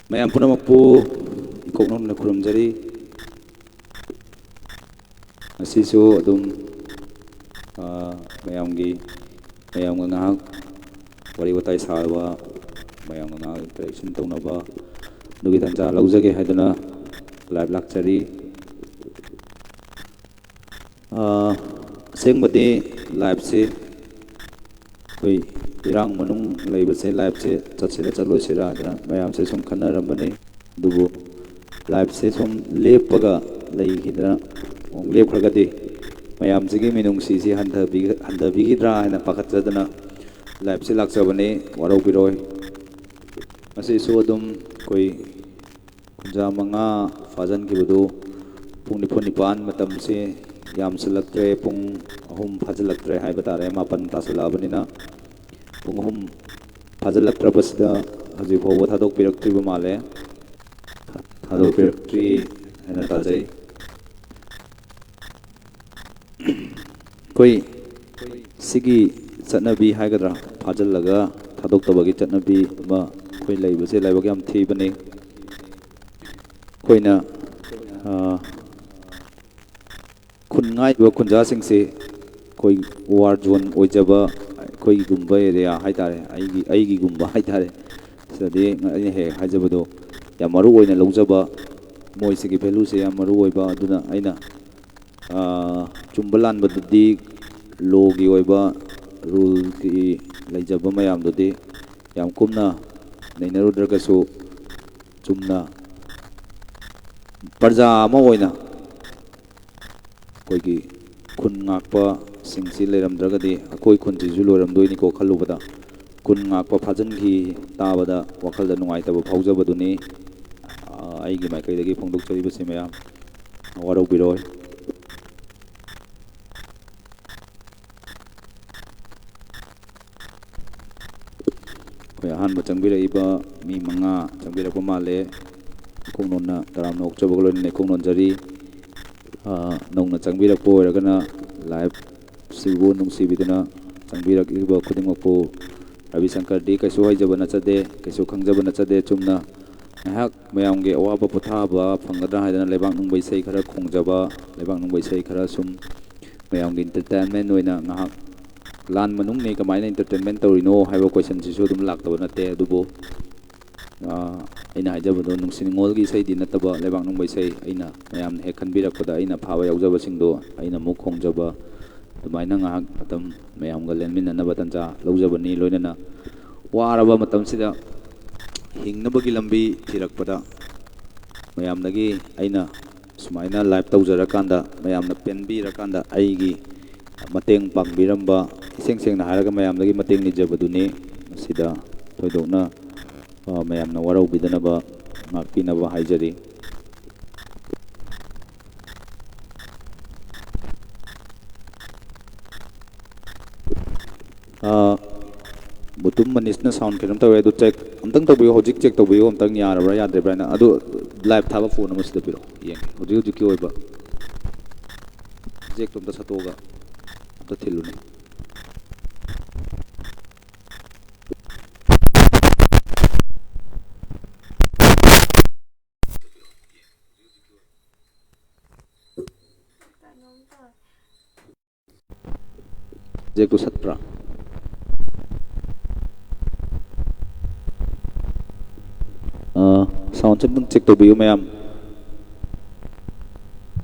ꯃꯌꯥꯝ ꯄꯨꯝꯅꯃꯛꯄꯨ ꯏꯀꯣꯛꯅꯣꯝꯅ ꯈꯨꯔꯨꯝꯖꯔꯤ ꯉꯁꯤꯁꯨ ꯑꯗꯨꯝ ꯃꯌꯥꯝꯒ ꯉꯥꯏꯍꯥꯛ ꯋꯥꯔꯤ ꯋꯥꯇꯥꯏ ꯁꯥꯕ ꯃꯌꯥꯝꯒ ꯉꯥꯏꯍꯥꯛ ꯏꯟꯇꯔꯦꯛꯁꯟ ꯇꯧꯅꯕ ꯑꯗꯨꯒꯤ ꯇꯥꯟꯖꯥ ꯂꯧꯖꯒꯦ ꯍꯥꯏꯗꯨꯅ ꯂꯥꯏꯚ ꯂꯥꯛꯆꯔꯤ ꯑꯁꯦꯡꯕꯗꯤ ꯂꯥꯏꯚꯁꯤ ꯑꯩꯈꯣꯏ ꯏꯔꯥꯡ ꯃꯅꯨꯡ ꯂꯩꯕꯁꯦ ꯂꯥꯏꯚꯁꯦ ꯆꯠꯁꯤꯔ ꯆꯠꯂꯣꯏꯁꯤꯔ ꯍꯥꯏꯗꯅ ꯃꯌꯥꯝꯁꯦ ꯁꯨꯝ ꯈꯟꯅꯔꯝꯕꯅꯤ ꯑꯗꯨꯕꯨ ꯂꯥꯏꯚꯁꯦ ꯁꯨꯝ ꯂꯦꯞꯄꯒ ꯂꯩꯈꯤꯗꯅ ꯂꯦꯞꯈ꯭ꯔꯒꯗꯤ ꯃꯌꯥꯝꯁꯤꯒꯤ ꯃꯤꯅꯨꯡꯁꯤꯁꯤ ꯍꯟꯊꯕꯤꯒꯤꯗ꯭ꯔꯥ ꯍꯥꯏꯅ ꯄꯥꯈꯠꯆꯗꯅ ꯂꯥꯏꯚꯁꯦ ꯂꯥꯛꯆꯕꯅꯤ ꯋꯥꯔꯧꯕꯤꯔꯣꯏ ꯉꯁꯤꯁꯨ ꯑꯗꯨꯝ ꯑꯩꯈꯣꯏ ꯀꯨꯟꯖꯥ ꯃꯉꯥ ꯐꯥꯖꯤꯟꯈꯤꯕꯗꯨ ꯄꯨꯡ 9 ꯃꯇꯝꯁꯤ ꯌꯥꯝꯁꯤꯜꯂꯛꯇ꯭ꯔꯦ ꯄꯨꯡ 3 ꯐꯥꯖꯤꯜꯂꯛꯇ꯭ꯔꯦ ꯍꯥꯏꯕ ꯇꯥꯔꯦ 9 ꯇꯥꯁꯤꯜꯂꯛꯑꯕꯅꯤꯅ ꯄꯨꯡ 3 ꯐꯥꯖꯤꯜꯂꯛꯇ꯭ꯔꯕꯁꯤꯗ ꯍꯧꯖꯤꯛ ꯐꯥꯎꯕ ꯊꯥꯗꯣꯛꯄꯤꯔꯛꯇ꯭ꯔꯤꯕ ꯃꯥꯜꯂꯦ ꯊꯥꯗꯣꯛꯄꯤꯔꯛꯇ꯭ꯔꯤ ꯍꯥꯏꯅ ꯇꯥꯖꯩ ꯑꯩꯈꯣꯏ ꯁꯤꯒꯤ ꯆꯠꯅꯕꯤ ꯍꯥꯏꯒꯗ꯭ꯔꯥ ꯐꯥꯖꯤꯜꯂꯒ ꯊꯥꯗꯣꯛꯇꯕꯒꯤ ꯆꯠꯅꯕꯤ ꯑꯃ ꯑꯩꯈꯣꯏ ꯂꯩꯕꯁꯦ ꯂꯥꯏꯕꯛ ꯌꯥꯝ ꯊꯤꯕꯅꯤ ꯑꯩꯈꯣꯏꯅ ꯈꯨꯟ ꯉꯥꯏꯔꯤꯕ ꯈꯨꯟꯖꯥꯁꯤꯡꯁꯦ ꯑꯩꯈꯣꯏ ꯋꯥꯔ ꯖꯣꯟ ꯑꯣꯏꯖꯕ ꯑꯩꯈꯣꯏꯒꯤꯒꯨꯝꯕ ꯑꯦꯔꯤꯌꯥ ꯍꯥꯏꯇꯥꯔꯦ ꯑꯩꯒꯤꯒꯨꯝꯕ ꯍꯥꯏꯇꯥꯔꯦ ꯁꯤꯗꯗꯤ ꯑꯩꯅ ꯍꯦꯛ ꯍꯥꯏꯖꯕꯗꯣ ꯌꯥꯝ ꯃꯔꯨ ꯑꯣꯏꯅ ꯂꯧꯖꯕ ꯃꯣꯏꯁꯤꯒꯤ ꯚꯦꯂꯨꯁꯦ ꯌꯥꯝ ꯃꯔꯨ ꯑꯣꯏꯕ ꯑꯗꯨꯅ ꯑꯩꯅ ꯆꯨꯝꯕ ꯂꯥꯟꯕꯗꯨꯗꯤ ꯂꯣꯒꯤ ꯑꯣꯏꯕ ꯔꯨꯜꯒꯤ ꯂꯩꯖꯕ ꯃꯌꯥꯝꯗꯨꯗꯤ ꯌꯥꯝ ꯀꯨꯞꯅ ꯅꯩꯅꯔꯨꯗ꯭ꯔꯒꯁꯨ ꯆꯨꯝꯅ ꯄ꯭ꯔꯖꯥ ꯑꯃ ꯑꯣꯏꯅ ꯑꯩꯈꯣꯏꯒꯤ ꯈꯨꯟ ꯉꯥꯛꯄꯁꯤꯡꯁꯤ ꯂꯩꯔꯝꯗ꯭ꯔꯒꯗꯤ ꯑꯩꯈꯣꯏ ꯈꯨꯟꯁꯤꯁꯨ ꯂꯣꯏꯔꯝꯗꯣꯏꯅꯤꯀꯣ ꯈꯜꯂꯨꯕꯗ ꯈꯨꯟ ꯉꯥꯛꯄ ꯐꯥꯖꯤꯟꯈꯤ ꯇꯥꯕꯗ ꯋꯥꯈꯜꯗ ꯅꯨꯡꯉꯥꯏꯇꯕ ꯐꯥꯎꯖꯕꯗꯨꯅꯤ ꯑꯩꯒꯤ ꯃꯥꯏꯀꯩꯗꯒꯤ ꯐꯣꯡꯗꯣꯛꯆꯔꯤꯕꯁꯤ ꯃꯌꯥꯝ ꯋꯥꯔꯧꯕꯤꯔꯣꯏ ꯑꯩꯈꯣꯏ ꯑꯍꯥꯟꯕ ꯆꯪꯕꯤꯔꯛꯏꯕ ꯃꯤ 5 ꯆꯪꯕꯤꯔꯛꯄ ꯃꯥꯜꯂꯦ ꯏꯀꯣꯛꯅꯣꯟꯅ ꯇꯔꯥꯝꯅ ꯑꯣꯛꯆꯕꯒ ꯂꯣꯏꯅꯅ ꯏꯀꯣꯛꯅꯣꯟꯖꯔꯤ ꯅꯧꯅ ꯆꯪꯕꯤꯔꯛꯄ ꯑꯣꯏꯔꯒꯅ ꯂꯥꯏꯚꯁꯤꯕꯨ ꯅꯨꯡꯁꯤꯕꯤꯗꯨꯅ ꯆꯪꯕꯤꯔꯛꯂꯤꯕ ꯈꯨꯗꯤꯡꯃꯛꯄꯨ ꯔꯕꯤ ꯁꯪꯀꯔꯗꯤ ꯀꯩꯁꯨ ꯍꯩꯖꯕ ꯅꯠꯆꯗꯦ ꯀꯩꯁꯨ ꯈꯪꯖꯕ ꯅꯠꯆꯗꯦ ꯆꯨꯝꯅ ꯉꯥꯏꯍꯥꯛ ꯃꯌꯥꯝꯒꯤ ꯑꯋꯥꯕ ꯄꯣꯊꯥꯕ ꯐꯪꯒꯗ꯭ꯔꯥ ꯍꯥꯏꯗꯅ ꯂꯩꯕꯥꯛ ꯅꯨꯡꯕ ꯏꯁꯩ ꯈꯔ ꯈꯣꯡꯖꯕ ꯂꯩꯕꯥꯛ ꯅꯨꯡꯕ ꯏꯁꯩ ꯈꯔ ꯁꯨꯝ ꯃꯌꯥꯝꯒꯤ ꯏꯟꯇꯔꯇꯦꯟꯃꯦꯟ ꯑꯣꯏꯅ ꯉꯥꯏꯍꯥꯛ ꯂꯥꯟ ꯃꯅꯨꯡꯅꯤ ꯀꯃꯥꯏꯅ ꯏꯟꯇꯔꯇꯦꯟꯃꯦꯟ ꯇꯧꯔꯤꯅꯣ ꯍꯥꯏꯕ ꯀꯣꯏꯁꯟꯁꯤꯁꯨ ꯑꯗꯨꯝ ꯂꯥꯛꯇꯕ ꯅꯠꯇꯦ ꯑꯗꯨꯕꯨ ꯑꯩꯅ ꯍꯥꯏꯖꯕꯗꯣ ꯅꯨꯡꯁꯤ ꯅꯤꯉꯣꯜꯒꯤ ꯏꯁꯩꯗꯤ ꯅꯠꯇꯕ ꯂꯩꯕꯥꯛ ꯅꯨꯡꯕ ꯏꯁꯩ ꯑꯩꯅ ꯃꯌꯥꯝꯅ ꯍꯦꯛ ꯈꯟꯕꯤꯔꯛꯄꯗ ꯑꯩꯅ ꯐꯥꯕ ꯌꯥꯎꯖꯕꯁꯤꯡꯗꯣ ꯑꯩꯅ ꯑꯃꯨꯛ ꯈꯣꯡꯖꯕ ꯑꯗꯨꯃꯥꯏꯅ ꯉꯥꯏꯍꯥꯛ ꯃꯇꯝ ꯃꯌꯥꯝꯒ ꯂꯦꯟꯃꯤꯟꯅꯅꯕ ꯇꯥꯟꯖꯥ ꯂꯧꯖꯕꯅꯤ ꯂꯣꯏꯅꯅ ꯋꯥꯔꯕ ꯃꯇꯝꯁꯤꯗ ꯍꯤꯡꯅꯕꯒꯤ ꯂꯝꯕꯤ ꯊꯤꯔꯛꯄꯗ ꯃꯌꯥꯝꯗꯒꯤ ꯑꯩꯅ ꯁꯨꯃꯥꯏꯅ ꯂꯥꯏꯚ ꯇꯧꯖꯔꯀꯥꯟꯗ ꯃꯌꯥꯝꯅ ꯄꯦꯟꯕꯤꯔꯀꯥꯟꯗ ꯑꯩꯒꯤ ꯃꯇꯦꯡ ꯄꯥꯡꯕꯤꯔꯝꯕ ꯏꯁꯦꯡ ꯁꯦꯡꯅ ꯍꯥꯏꯔꯒ ꯃꯌꯥꯝꯗꯒꯤ ꯃꯇꯦꯡ ꯅꯤꯖꯕꯗꯨꯅꯤ ꯃꯁꯤꯗ ꯊꯣꯏꯗꯣꯛꯅ ꯃꯌꯥꯝꯅ ꯋꯥꯔꯧꯕꯤꯗꯅꯕ ꯉꯥꯛꯄꯤꯅꯕ ꯍꯥꯏꯖꯔꯤ ꯕꯨꯇꯨꯝ ꯃꯅꯤꯁꯅ ꯁꯥꯎꯟ ꯀꯩꯅꯣꯝ ꯇꯧꯋꯦ ꯑꯗꯨ ꯆꯦꯛ ꯑꯝꯇꯪ ꯇꯧꯕꯤꯌꯨ ꯍꯧꯖꯤꯛ ꯆꯦꯛ ꯇꯧꯕꯤꯌꯨ ꯑꯝꯇꯪ ꯌꯥꯔꯕ꯭ꯔꯥ ꯌꯥꯗ꯭ꯔꯤꯕ꯭ꯔꯥ ꯍꯥꯏꯅ ꯑꯗꯨ ꯂꯥꯏꯚ ꯊꯥꯕ ꯐꯣꯟ ꯑꯃ ꯁꯤꯗ ꯄꯤꯔꯛꯑꯣ ꯌꯦꯡꯒꯦ ꯍꯧꯖꯤꯛꯀꯤ ꯑꯣꯏꯕ ꯖꯦꯛꯇꯣ ꯑꯝꯇ ꯁꯠꯇꯣꯛꯑꯒ ꯑꯝꯇ ꯊꯤꯜꯂꯨꯅꯦ ꯖꯦꯛꯇꯣ ꯁꯠꯄ꯭ꯔꯥ ꯁꯥꯎꯟꯁꯦ ꯑꯝꯇꯪ ꯆꯦꯛ ꯇꯧꯕꯤꯌꯨ ꯃꯌꯥꯝ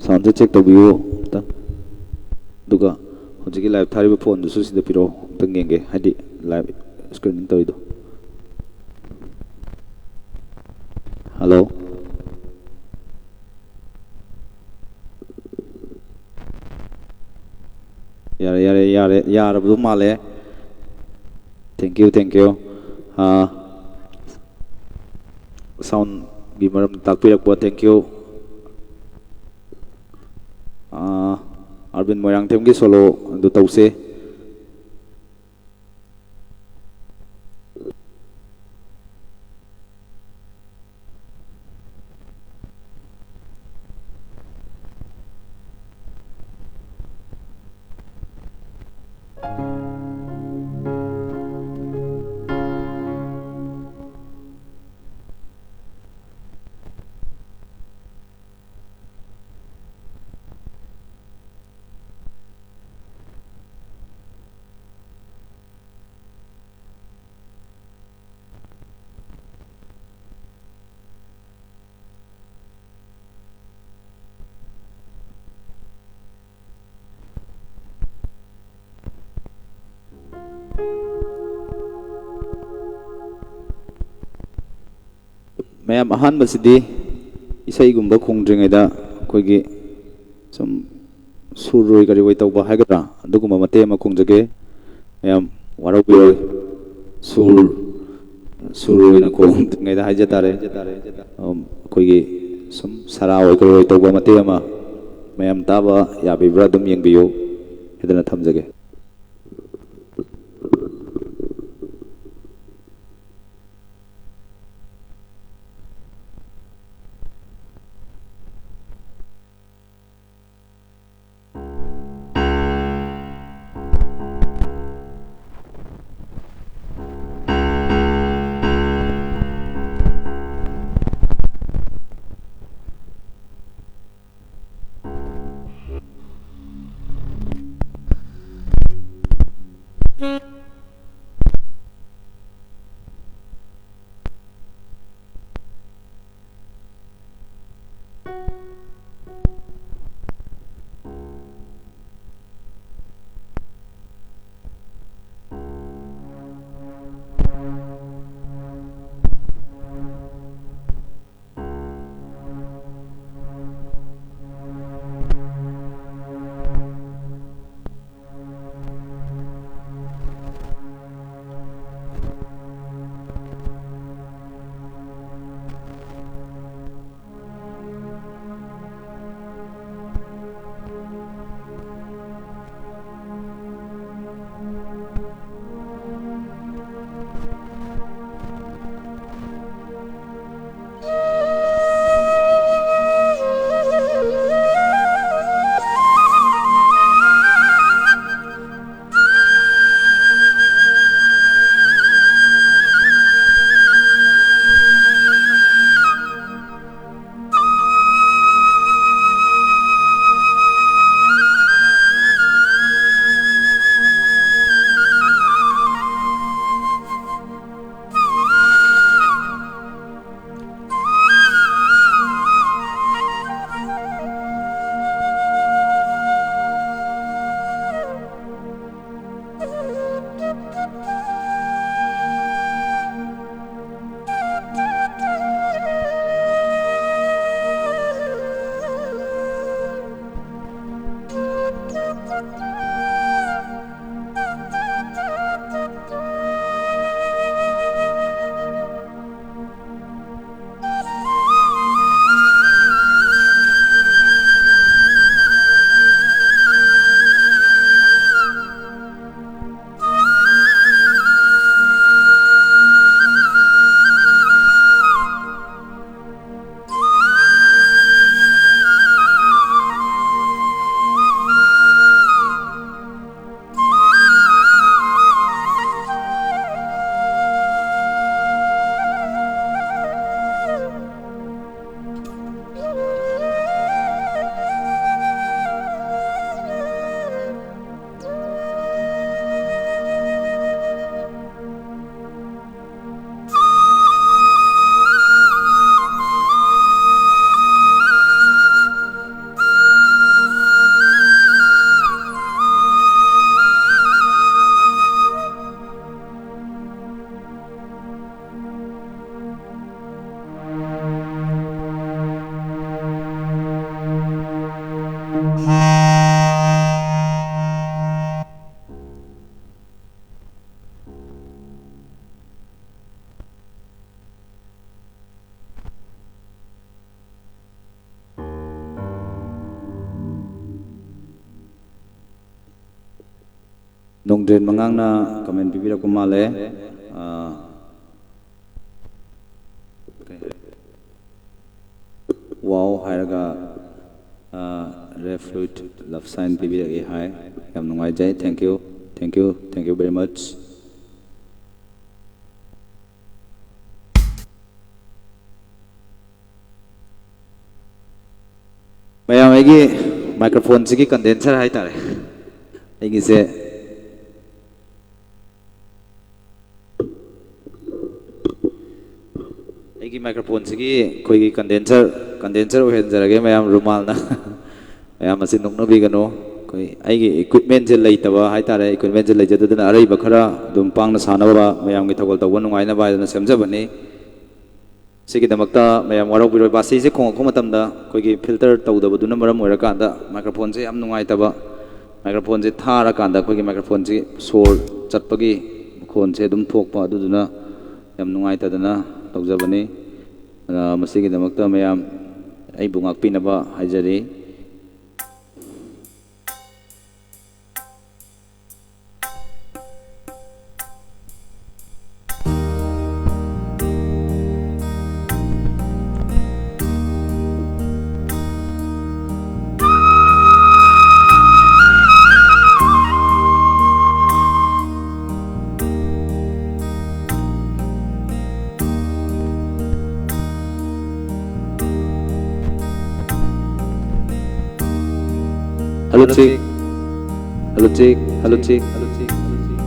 ꯁꯥꯎꯟꯁꯦ ꯆꯦꯛ ꯇꯧꯕꯤꯌꯨ ꯑꯝꯇꯪ ꯑꯗꯨꯒ ꯍꯧꯖꯤꯛꯀꯤ ꯂꯥꯏꯚ ꯊꯥꯔꯤꯕ ꯐꯣꯟꯗꯨꯁꯨ ꯁꯤꯗ ꯄꯤꯔꯛꯑꯣ ꯑꯝꯇꯪ ꯌꯦꯡꯒꯦ ꯍꯥꯏꯗꯤ ꯂꯥꯏꯚ ꯁ꯭ꯀ꯭ꯔꯤꯅꯤꯡ ꯇꯧꯔꯤꯗꯣ ꯍꯜꯂꯣ ꯌꯥꯔꯦ ꯌꯥꯔꯕꯗꯣ ꯃꯥꯜꯂꯦ ꯊꯦꯡꯀ꯭ꯌꯨ ꯁꯥꯎꯟꯒꯤ ꯃꯔꯝꯗ ꯇꯥꯛꯄꯤꯔꯛꯄ ꯊꯦꯡꯀ꯭ꯌꯨ ꯑꯔꯕꯤꯟ ꯃꯣꯏꯔꯥꯡꯊꯦꯝꯒꯤ ꯁꯣꯂꯣ ꯑꯗꯨ ꯇꯧꯁꯦ mayam ahanbasidi isaigumba khongdringeda akhoi sum suroi gari wai tawba haigadra aduguma mate ma khongjage mayam warau suroi na khongdringeda haijatare akhoi sum sara oi gari wai tawba mate ma mayam taba yabibra dum yengbiyo hedana thamjage. Nongdren mangangna comment pipira ko male wow hairaga reflute love sign pipira e hai yam nungai jai thank you very much. Mayam aigi microphone sigi condenser hai tare aigi se microphone sigi koi condenser ohen jarage mayam rumal na mayam asin nokno bigano koi aigi equipment je leitaba hai tare equipment je leijaduna arai bakhara dum pangna sanaba mayam gi thogol tawon ngai na ba na semjabani ꯁꯤꯒꯤꯗꯃꯛꯇ ꯃꯌꯥꯝ ꯋꯥꯔꯧꯕꯤꯔꯣꯏ ꯕꯥꯁꯤꯁꯦ ꯈꯣꯡꯉꯛꯄ ꯃꯇꯝꯗ ꯑꯩꯈꯣꯏꯒꯤ filter ꯇꯧꯗꯕꯗꯨꯅ ꯃꯔꯝ ꯑꯣꯏꯔꯀꯥꯟꯗ ꯃꯥꯏꯀ꯭ꯔꯣꯐꯣꯟꯁꯦ ꯌꯥꯝ ꯅꯨꯡꯉꯥꯏꯇꯕ ꯃꯥꯏꯀ꯭ꯔꯣꯐꯣꯟꯁꯦ ꯊꯥꯔꯀꯥꯟꯗ ꯑꯩꯈꯣꯏꯒꯤ ꯃꯥꯏꯀ꯭ꯔꯣꯐꯣꯟꯁꯦ ꯁꯣꯔ ꯆꯠꯄꯒꯤ ꯃꯈꯣꯟꯁꯦ ꯑꯗꯨꯝ ꯊꯣꯛꯄ ꯑꯗꯨꯗꯨꯅ ꯌꯥꯝ ꯅꯨꯡꯉꯥꯏꯇꯗꯅ ꯇꯧꯖꯕꯅꯤ ꯃꯁꯤꯒꯤꯗꯃꯛꯇ ꯃꯌꯥꯝ ꯑꯩꯕꯨ ꯉꯥꯛꯄꯤꯅꯕ ꯍꯥꯏꯖꯔꯤ Halo cik, halo cik, halo cik, halo cik, halo cik.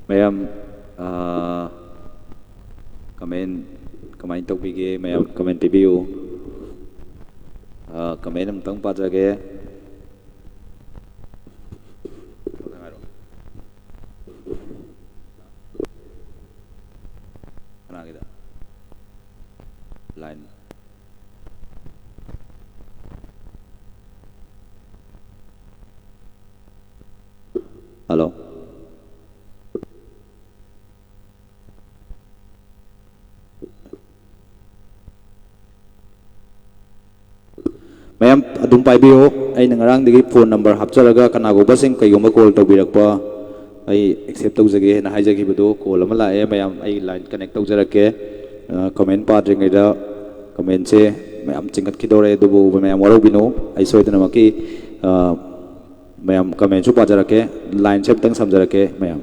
mayam comment kemain topike mayam comment review comment amtang pajage line halo mayam adum paibiyo ai ngarang digi phone number hapchalaga kanago basing kaigoma call tawbirakpa ai accept tawjage na haijagi budu call ama lae mayam ai line connect tawjarake comment padringaida comment se mayam chingat khidore dubu mayam warobino ai soidana maki mayam comment chu pajarake line se tang samjarake mayam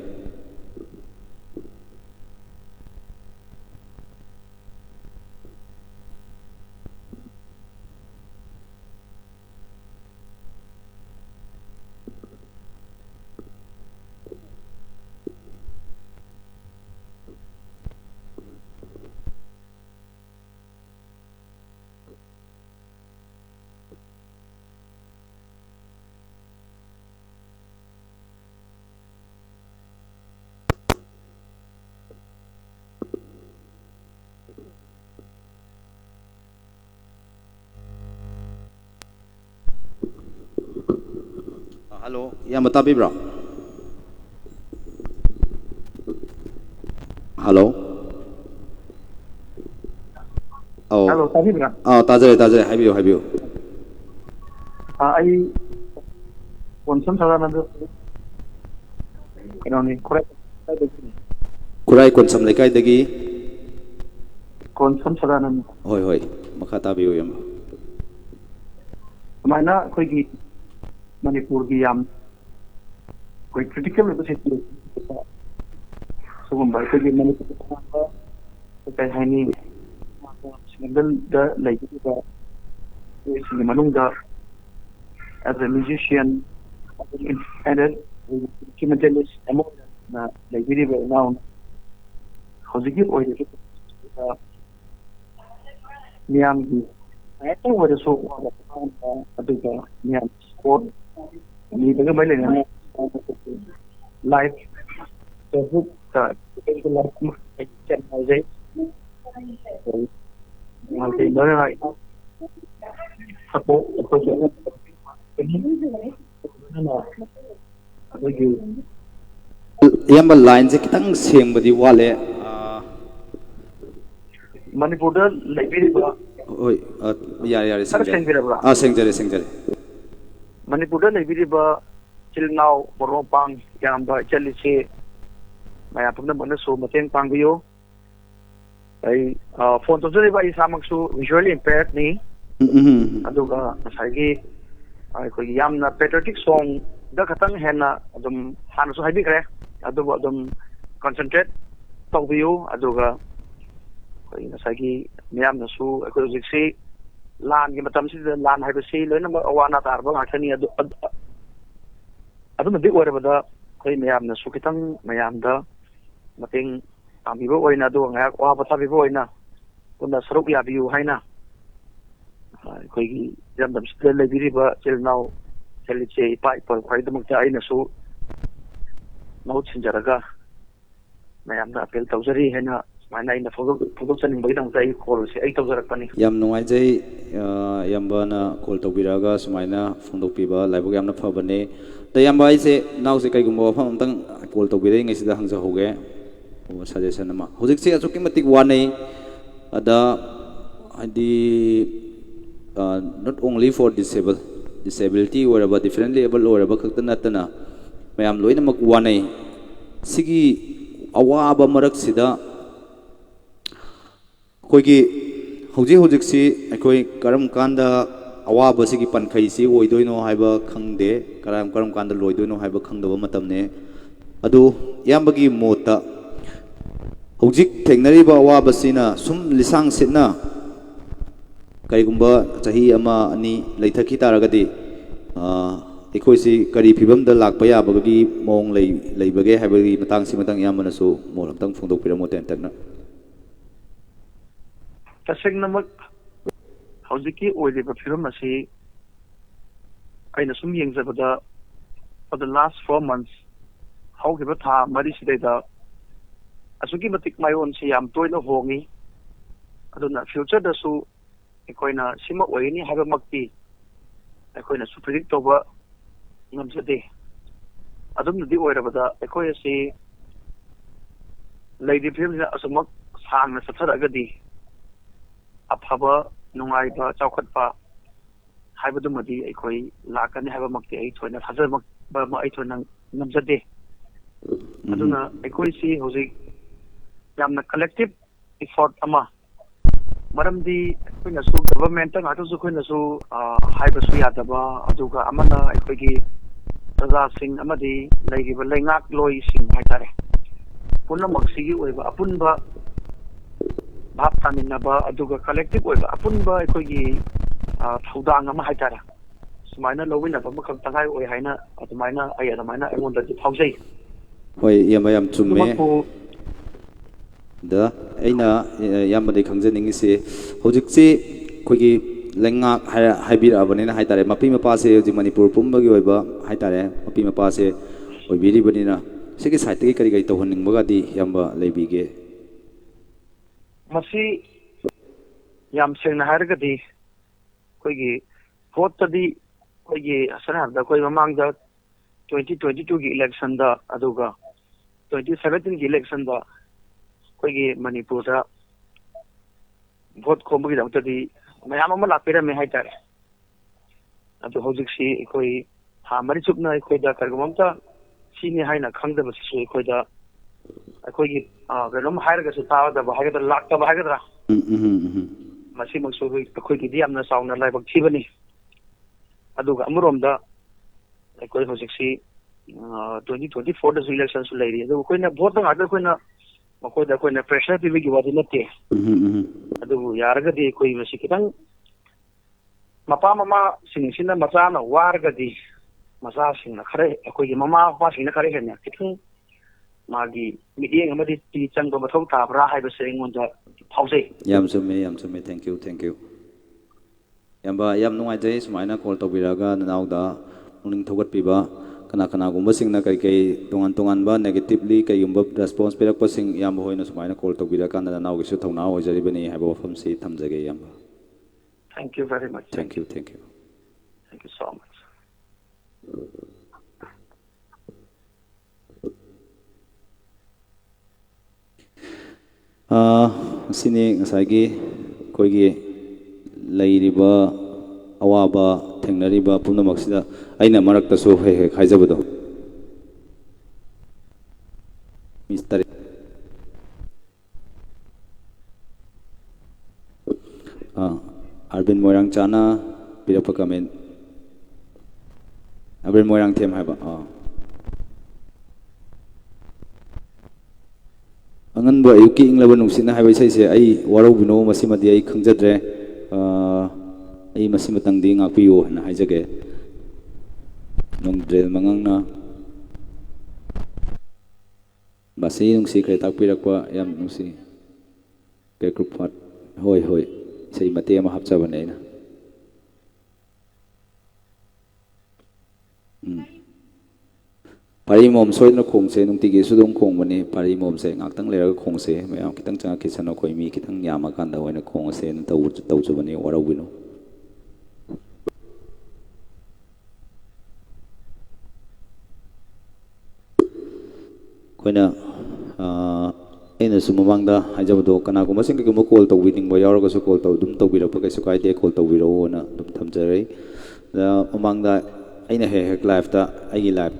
halo ya matabi bro halo oh halo tabi bro tajare habiyo ai konsum sadana do inoni kurai konsum lekai dagi konsum sadana hoi makha tabiyo yam mana koi gi Manipur gi yam koi critical level situation so gumbai koi gi Manipur ko kai hani single the like the in manung da as a musician and then instrumentalist amo na like video now hojigi oi de niam gi ai to wa so aduga niam sport ni daga mai le na live facebook ta ke live ma chen mai dai mal te no na support ko je na adugi yamba line se kitang sembadi wale Manipur da library ba oi yare sengjare Manipur da library ba chilnau boropang yamba chaliche maya pumna mana so mateng pangbiyo ai phone to jare ba isamaksu visually impaired ni aduga masagi ai ko yamna patriotic song da khatang hena adum hanasu haibikre aduga adum concentrate tawbiyo aduga masagi miyamnasu ko jiksi lan gi matam si lan haibasi loina awana tarba ngathani adu madi orebada koi miyamnasu kitang mayamda mating ambibo oina do nga wa batabibo oina kuna saruk yabiu haina koi gi jamdam stel lebiriba chilnau cheliche pai por khaidamukta aina su nau chinjaraga mayamna apel tawjari haina mana ina fogo chaning bagdang tai call se ai tawjarak pani yam nungai jai yambana call tawbiraga sumaina phondok piba laibog yamna phabane da yamba ai se naw se kai gumba pham tang call tawbire ngai sida hangja hoge o suggestion ama hojik se achuki matik wanei ada adi not only for disability or about differently able or about kakta tana mayam loina mak wanei sigi awaba marak sida koigi hojik si akoi karam kanda awaba sigi pankhai si oidoino haiba khangde karam kanda loidoino haiba khangdaba matamne adu yambagi mota hojik thengnariba awaba sina sum lisang sitna kaigumba chahi ama ani leithaki taragadi ikoi si kari phibam da lakpa ya bagagi mong leibage haibagi matang si matang yamana su molam tang phongdok piramo ten takna tasengnamak hojiki oiriba firam asi aina sum yengjabada for the last 4 months how giba tha mari sideda asuki matik mayon si yam toina hongi aduna future da su ekoina sima oini haba makti ekoina su predict toba ngamjade adum di oirabada ekoi si lady film asumak sang na satharagadi afaba nungaiba chawkhatpa haibadumadi ekoi lakani haba makti ai thoina thajarmak ba ma ai thoina ngamjade aduna ekoi si hojik yamna collective effort ama maramdi koina su government ta ngatu su koina su haiba su yadaba aduga amana ekoigi raja sing amadi leigiba leingak loi sing haitare punna maksigi oiba apunba bhap taminaba aduga collective oiba apunba ekoigi thaudang ama haitare sumaina lowina ba makam tangai oi haina adumaina ai adumaina engonda di thaujai hoi yam chumme da aina yamade khangjaning se hojikse khogi lengak haibirabani na haitare mapi mapa se hoji manipur pumbagi oiba haitare mapi mapa se oibiri banina sigi site ki kari kari tohning bagadi yamba lebige masi yam sengna hargadi khogi vote tadi khogi asana da khoi mamang da 2022 gi election da aduga 2017 gi election da khogi manipur da vote khombagi da tadi mayam ama lakpira me haitare adu hojik si khoi ha mari chupna khoi da kargumamta sini haina khangdaba si khoi da khoigi ganom hairga su tawa da bahai da lakta bahai da masi maksu khoigi di amna sauna lai bak thibani aduga amurom da khoi hojik si 2024 da election su leiri adu khoina vote da ngada khoina makoi da khoina pressure pibi gi wadi natte adu yaragadi khoi masi kitang mapa mama singina macha na wargadi macha singna khare khoi gi mama pa singna khare henya kitang magi midieng amadi ti changba mathau tabra haiba sengon da phausei yam sume thank you yamba yam nungai jai sumaina call tobiraga nanauda muning thogat piba kana kana gumba singna kai kai tongan ba negatively kai gumba response pirak pasing yam hoina sumaina call tobira kana nanau gi su thongna ho jari bani haiba wafam si thamjage yamba thank you very much thank you thank you so much sini ngasagi koigi leiriba awaba thengnariba punamaksida aina marakta so he khaijabado mister Arvin Moirang chana pirapa comment Arvin Moirang them haiba angan ba yuki inglaba nungsina haiba sai se ai warau bino masimadi ai khangjadre ai masimatang di ngakpiyo na haijage nong drill mangangna basi nungsi kay takpirakwa yam nungsi kay group hat hoi say mati ama hapchaban na pari mom soy na khongse nung tigi sudong khong mani pari mom se ngaktang lera khongse mayam kitang changa kisano koi mi kitang yama kanda hoina khongse na tau chubani warau bino koina ena sumamangda hajabado kana ko masing ko call to winning bo yaro ko so call to dum to biro pa kaiso kai de call to biro na dum thamjare da mamangda aina he life ta ai life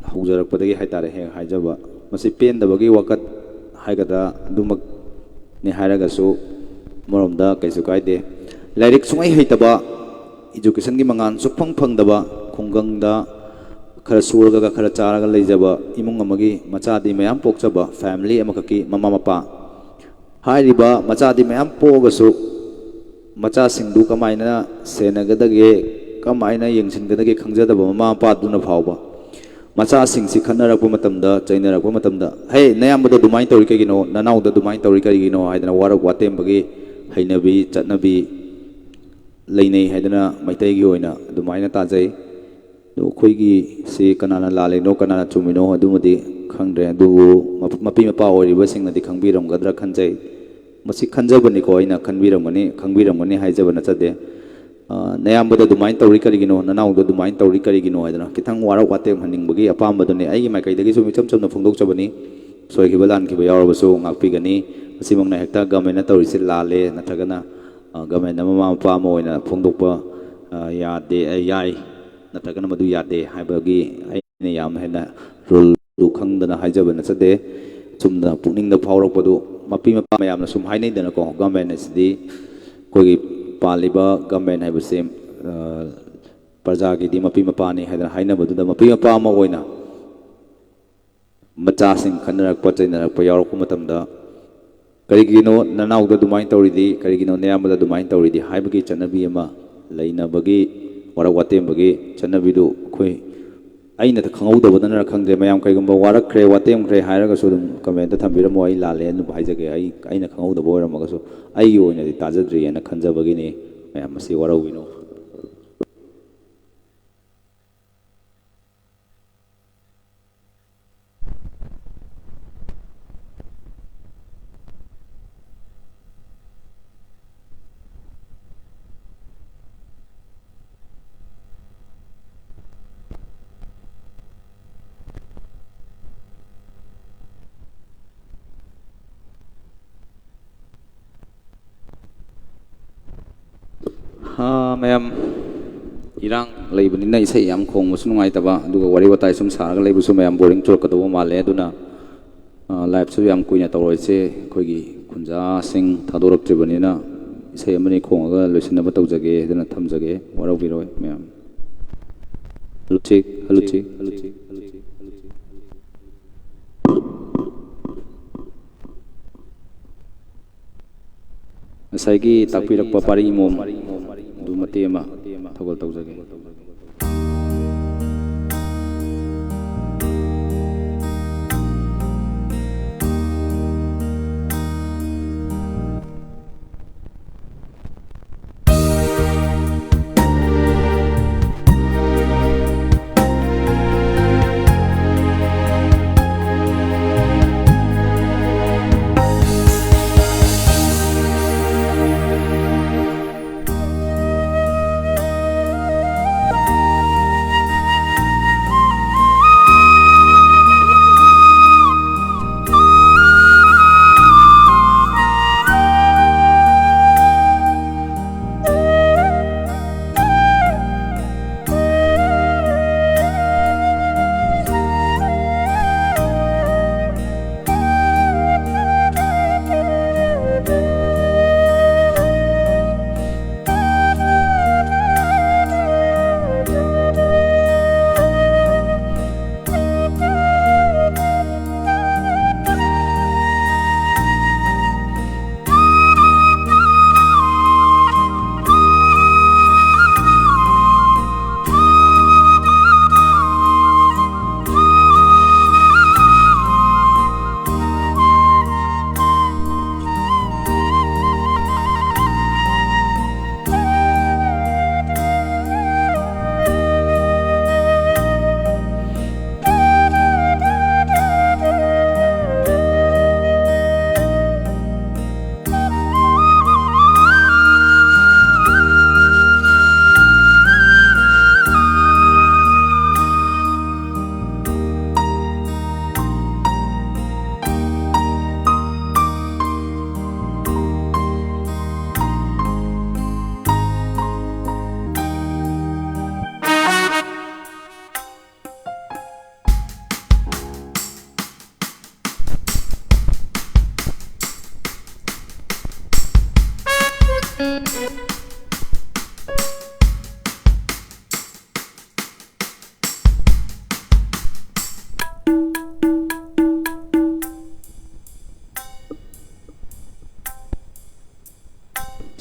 haujarak padagi haitare he hajaba masi pen da bagi wakat haigada dumak ni haraga so moromda kaiso kai de lairik sungai haitaba education gi mangan sukphang phangdaba khonggangda khara surga khara charaga leijaba imung amagi machadi mayam pokchaba family amakaki mama mapa hairiba machadi mayam pogasu macha singdu kamaina senagadage kamaina yengsingadage khangjadaba mama mapa duna phawba macha singsi khannarakpa matamda chainarakpa matamda hey nayambada dumai tori kagino nanauda dumai tori kagino haidana warak watem bagi ꯍꯩꯅꯕꯤ ꯆꯠꯅꯕꯤ ꯂꯩꯅꯩ ꯍꯥꯏꯗꯅ ꯃꯩꯇꯩꯒꯤ ꯑꯣꯏꯅ ꯑꯗꯨꯃꯥꯏꯅ ꯇꯥꯖꯩ ꯑꯗꯨ ꯑꯩꯈꯣꯏꯒꯤ ꯁꯤ ꯀꯅꯥꯅ ꯂꯥꯜꯂꯤꯅꯣ ꯀꯅꯥꯅ ꯆꯨꯝꯃꯤꯅꯣ ꯑꯗꯨꯃꯗꯤ ꯈꯪꯗ꯭ꯔꯦ ꯑꯗꯨꯕꯨ ꯃꯄꯤ ꯃꯄꯥ ꯑꯣꯏꯔꯤꯕꯁꯤꯡꯅꯗꯤ ꯈꯪꯕꯤꯔꯝꯒꯗ꯭ꯔꯥ ꯈꯟꯖꯩ ꯃꯁꯤ ꯈꯟꯖꯕꯅꯤꯀꯣ ꯑꯩꯅ ꯈꯪꯕꯤꯔꯝꯒꯅꯤ ꯍꯥꯏꯖꯕ ꯅꯠꯆꯗꯦ ꯅꯌꯥꯝꯕꯗ ꯑꯗꯨꯃꯥꯏꯅ ꯇꯧꯔꯤ ꯀꯔꯤꯒꯤꯅꯣ ꯅꯅꯥꯎꯗ ꯑꯗꯨꯃꯥꯏꯅ ꯇꯧꯔꯤ ꯀꯔꯤꯒꯤꯅꯣ ꯍꯥꯏꯗꯅ ꯈꯤꯇꯪ ꯋꯥꯔꯛ ꯋꯥꯇꯦꯝꯍꯟꯅꯤꯡꯕꯒꯤ ꯑꯄꯥꯝꯕꯗꯨꯅꯤ ꯑꯩꯒꯤ ꯃꯥꯏꯀꯩꯗꯒꯤꯁꯨ ꯏꯆꯝ ꯆꯝꯅ ꯐꯣꯡꯗꯣꯛꯆꯕꯅꯤ ꯁꯣꯏꯈꯤꯕ ꯂꯥꯟꯈꯤꯕ ꯌꯥꯎꯔꯕꯁꯨ ꯉꯥꯛꯄꯤꯒꯅꯤ ꯃꯁꯤꯃꯛꯅ ꯍꯦꯛꯇ ꯒꯚꯔꯟꯃꯦꯟꯠꯅ ꯇꯧꯔꯤꯁꯤ ꯂꯥꯜꯂꯦ ꯅꯠꯇ꯭ꯔꯒꯅ ꯒꯚꯔꯟꯃꯦꯟꯠꯅ ꯃꯃꯥ ꯃꯄꯥ ꯑꯃ ꯑꯣꯏꯅ ꯐꯣꯡꯗꯣꯛꯄ ꯌꯥꯏ ꯅꯠꯇ꯭ꯔꯒꯅ ꯃꯗꯨ ꯌꯥꯗꯦ ꯍꯥꯏꯕꯒꯤ ꯑꯩꯅ ꯌꯥꯝ ꯍꯦꯟꯅ ꯔꯨꯜꯗꯨ ꯈꯪꯗꯅ ꯍꯥꯏꯖꯕ ꯅꯠꯆꯗꯦ ꯆꯨꯝꯅ ꯄꯨꯛꯅꯤꯡꯗ ꯐꯥꯎꯔꯛꯄꯗꯨ ꯃꯄꯤ ꯃꯄꯥ ꯃꯌꯥꯝꯅ ꯁꯨꯝ ꯍꯥꯏꯅꯩꯗꯅꯀꯣ ꯒꯚꯔꯟꯃꯦꯟꯠ ꯑꯁꯤꯗꯤ ꯑꯩꯈꯣꯏꯒꯤ ꯄꯥꯜꯂꯤꯕ ꯒꯚꯔꯟꯃꯦꯟꯠ ꯍꯥꯏꯕꯁꯤ ꯄ꯭ꯔꯖꯥꯒꯤꯗꯤ ꯃꯄꯤ ꯃꯄꯥꯅꯤ ꯍꯥꯏꯗꯅ ꯍꯥꯏꯅꯕꯗꯨꯗ ꯃꯄꯤ ꯃꯄꯥ ꯑꯃ ꯑꯣꯏꯅ ꯃꯆꯥꯁꯤꯡ ꯈꯟꯅꯔꯛꯄ ꯆꯩꯅꯔꯛꯄ ꯌꯥꯎꯔꯛꯄ ꯃꯇꯝꯗ ꯀꯔꯤꯒꯤꯅꯣ ꯅꯅꯥꯎꯗ ꯑꯗꯨꯃꯥꯏꯅ ꯇꯧꯔꯤꯗꯤ ꯀꯔꯤꯒꯤꯅꯣ ꯅꯌꯥꯝꯕꯗ ꯑꯗꯨꯃꯥꯏꯅ ꯇꯧꯔꯤꯗꯤ ꯍꯥꯏꯕꯒꯤ ꯆꯠꯅꯕꯤ ꯑꯃ ꯂꯩꯅꯕꯒꯤ ꯋꯥꯔꯛ ꯋꯥꯇꯦꯝꯕꯒꯤ ꯆꯠꯅꯕꯤꯗꯨ ꯑꯩꯅ ꯈꯪꯍꯧꯗꯕꯗꯅꯔ ꯈꯪꯗ꯭ꯔꯦ ꯃꯌꯥꯝ ꯀꯩꯒꯨꯝꯕ ꯋꯥꯔꯛꯈ꯭ꯔꯦ ꯋꯥꯇꯦꯝꯈ꯭ꯔꯦ ꯍꯥꯏꯔꯒꯁꯨ ꯑꯗꯨꯝ ꯀꯃꯦꯟꯇ ꯊꯝꯕꯤꯔꯝꯃꯣ ꯑꯩ ꯂꯥꯜꯂꯦ ꯑꯗꯨꯝ ꯍꯥꯏꯖꯒꯦ ꯑꯩꯅ ꯈꯪꯍꯧꯗꯕ ꯑꯣꯏꯔꯝꯃꯒꯁꯨ ꯑꯩꯒꯤ ꯑꯣꯏꯅꯗꯤ ꯇꯥꯖꯗ꯭ꯔꯤꯑꯅ ꯈꯟꯖꯕꯒꯤꯅꯤ ꯃꯌꯥꯝ ꯃꯁꯤ ꯋꯥꯔꯧꯕꯤꯅꯨ ꯃꯌꯥꯝ ꯏꯔꯥꯡ ꯂꯩꯕꯅꯤꯅ ꯏꯁꯩ ꯌꯥꯝ ꯈꯣꯡꯕꯁꯨ ꯅꯨꯡꯉꯥꯏꯇꯕ ꯑꯗꯨꯒ ꯋꯥꯔꯤ ꯋꯥꯇꯥꯏ ꯁꯨꯝ ꯁꯥꯔꯒ ꯂꯩꯕꯁꯨ ꯃꯌꯥꯝ ꯕꯣꯔꯤꯡ ꯆꯨꯔꯛꯀꯗꯧꯕ ꯃꯥꯜꯂꯦ ꯑꯗꯨꯅ ꯂꯥꯏꯚꯁꯨ ꯌꯥꯝ ꯀꯨꯏꯅ ꯇꯧꯔꯣꯏꯁꯦ ꯑꯩꯈꯣꯏꯒꯤ ꯈꯨꯟꯖꯥꯁꯤꯡ ꯊꯥꯗꯣꯔꯛꯇ꯭ꯔꯤꯕꯅꯤ나 ꯏꯁꯩ ꯑꯃꯅꯤ ꯈꯣꯡꯉꯒ ꯂꯣꯏꯁꯤꯟꯅꯕ ꯇꯧꯖꯒꯦ ꯑꯗꯨꯅ ꯊꯝꯖꯒꯦ ꯋꯥꯔꯧꯕꯤꯔꯣꯏ ꯃꯌꯥꯝ ꯍꯜꯂꯨꯆꯤꯛ ꯉꯁꯥꯏꯒꯤ ꯇꯥꯛꯄꯤꯔꯛꯄ ꯄꯥꯔꯤ ꯏꯃꯣꯝ ꯑꯗꯨ ꯃꯇꯦꯛ ꯑꯃ ꯊꯧꯒꯜ ꯇꯧꯖꯒꯦ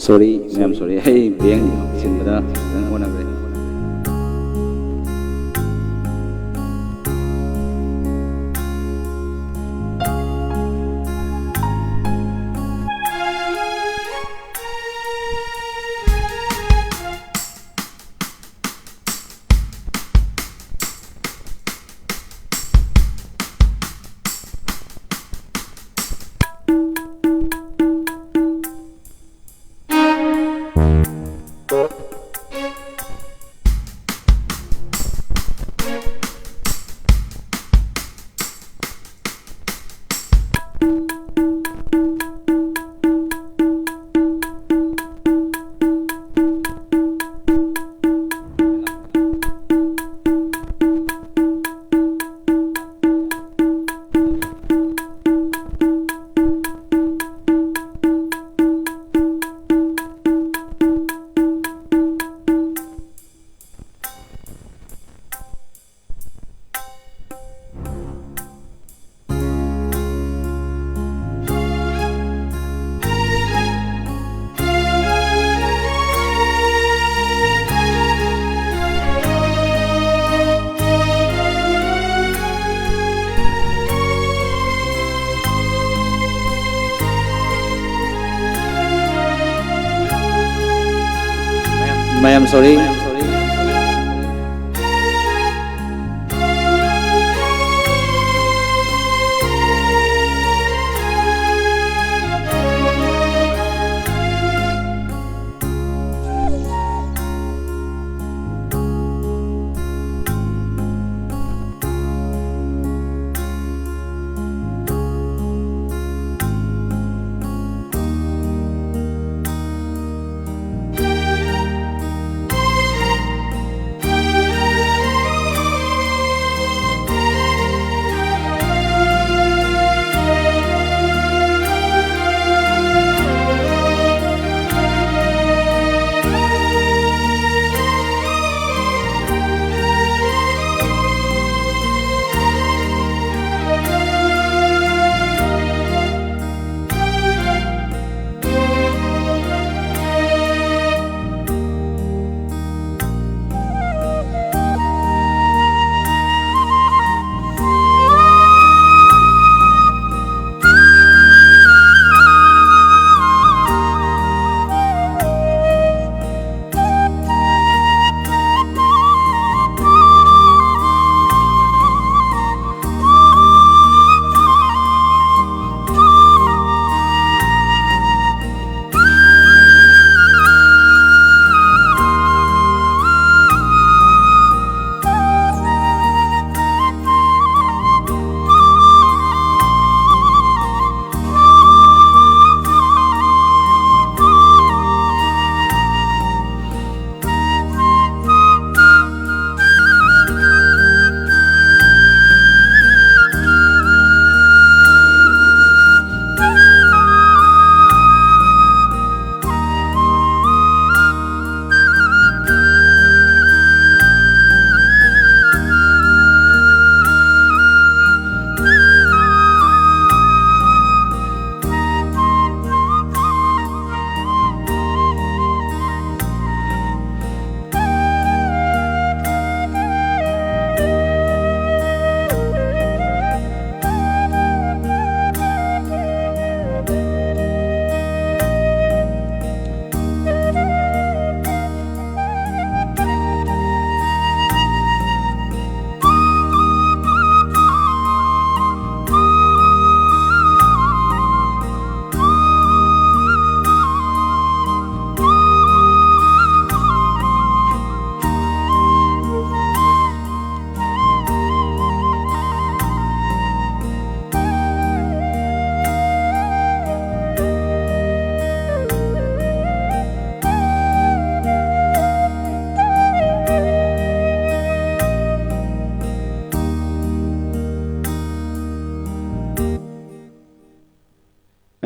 Sorry, ma'am, sorry. Hey, beng, sinbada, nang una bre. mayam sorry.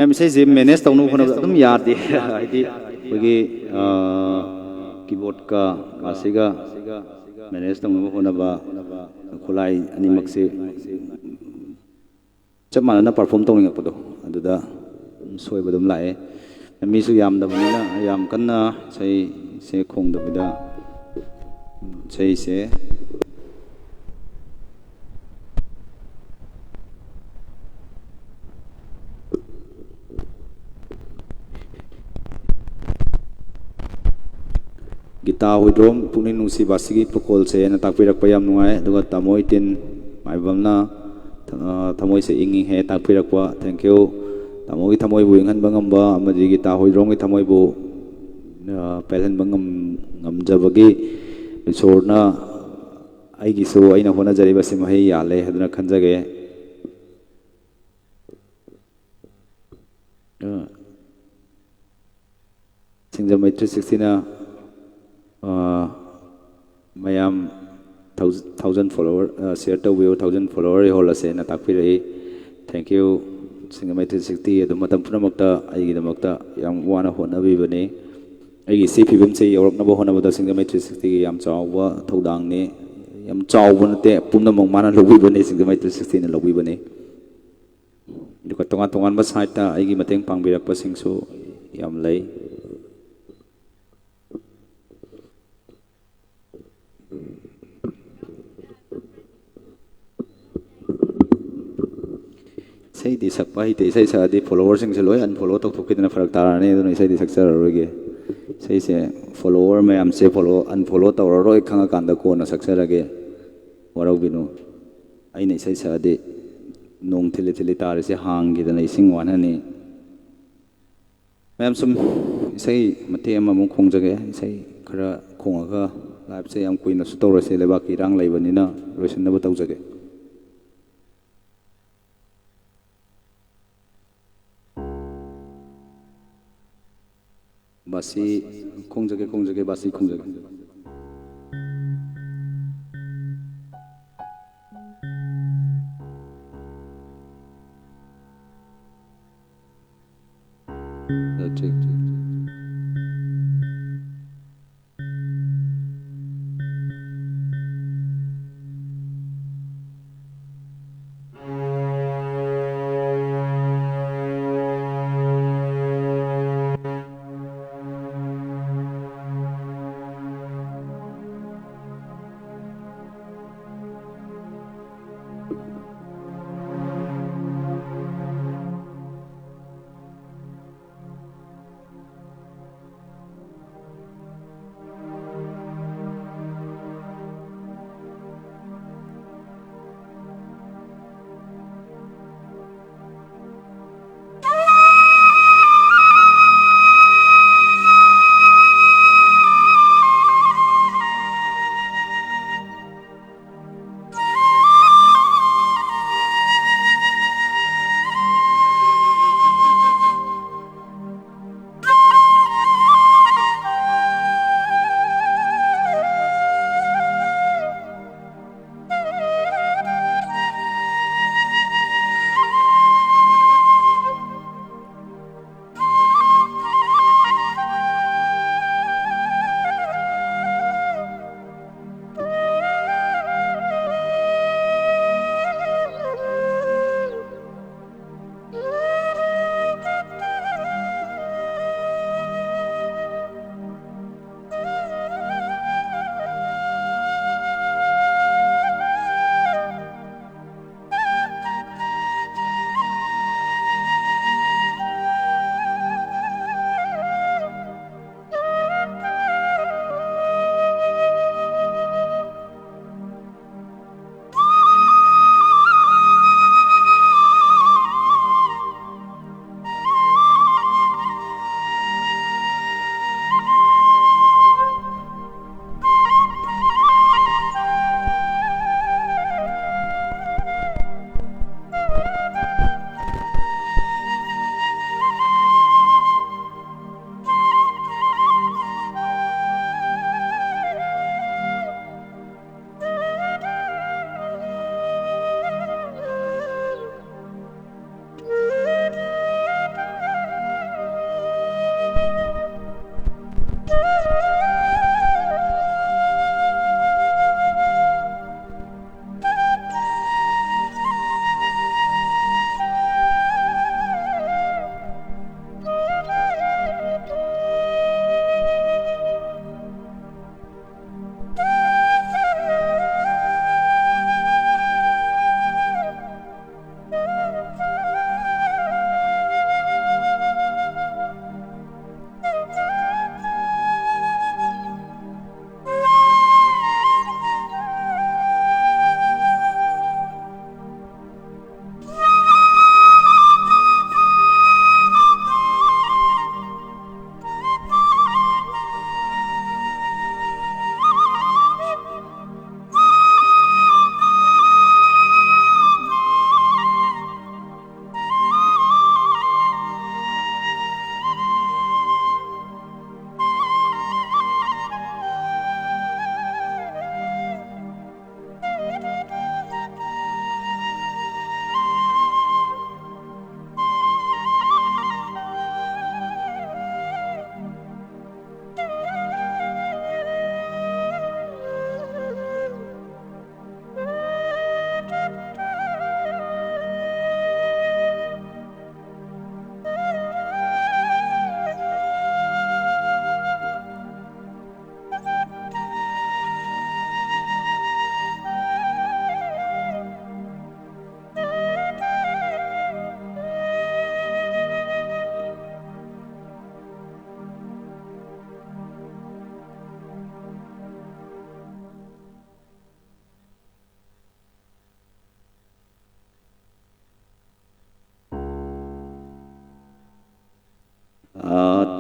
Em sẽ dìm manage tàu nu khôn đâm yard đi, đi bagi keyboard ka masiga manage tàu nu khôn ba khulai ani maksi chấp mana na perform tàu ngak pada, adu da soi badam lai, mi su yam da bani na yam kan na saya khong da bida saya Gita Huidrom Punin Nusi Basigi Pukol se na takpirak payam nuai duga tamoy tin maibam na tamoy se ingi he takpirak pa thank you tamoy tamoy bu ingan bangam ba amadi Gita Huidrom ki tamoy bu pelhan bangam ngamjabagi sorna ai gi so aina hona jari basi mahi yale haduna khanjage singjam maitri 16 mayam 1000 follower share to view 1000 follower hol ase na takpiri thank you singamai 360 adum matam punamakta aigi damakta yam wana hona bi bane aigi cpm se yorok na bo hona boda singamai 360 yam chawwa thodang ne yam chawwa nate punamang mana lobi bane singamai 360 na lobi bane duka tongan tongan ba site ta aigi mateng pangbirak pa singsu yam lai say di sakpa hite say sa di followers sing saloy unfollow tok thokit na farak tarane do say di saksa roge ꯏꯁꯩꯁꯦ follower ꯃꯌꯥꯝꯁꯦ unfollow ꯇꯧꯔꯔꯣꯏ ꯈꯪꯉꯀꯥꯟꯗ ꯀꯣꯟꯅ ꯁꯛꯆꯔꯒꯦ ꯋꯥꯔꯧꯕꯤꯅꯨ ꯑꯩꯅ ꯏꯁꯩ ꯁꯛꯑꯗꯤ ꯅꯣꯡ ꯊꯤꯜꯂꯤ ꯊꯤꯜꯂꯤ ꯇꯥꯔꯤꯁꯦ ꯍꯥꯡꯈꯤꯗꯅ ꯏꯁꯤꯡ ꯋꯥꯅꯅꯤ ꯃꯌꯥꯝ ꯁꯨꯝ ꯏꯁꯩ ꯃꯇꯦꯛ ꯑꯃꯃꯨꯛ ꯈꯣꯡꯖꯒꯦ ꯏꯁꯩ ꯈꯔ ꯈꯣꯡꯉꯒ ꯂꯥꯏꯞꯁꯦ ꯌꯥꯝ ꯀꯨꯏꯅꯁꯨ ꯇꯧꯔꯁꯦ ꯂꯩꯕꯥꯛꯀꯤ ꯏꯔꯥꯡ ꯂꯩꯕꯅꯤꯅ ꯂꯣꯏꯁꯤꯟꯅꯕ ꯇꯧꯖꯒꯦ ꯕꯥꯁꯤ ꯈꯣꯡꯖꯒꯦ ꯕꯥꯁꯤ ꯈꯣꯡꯖꯒꯦ ठीक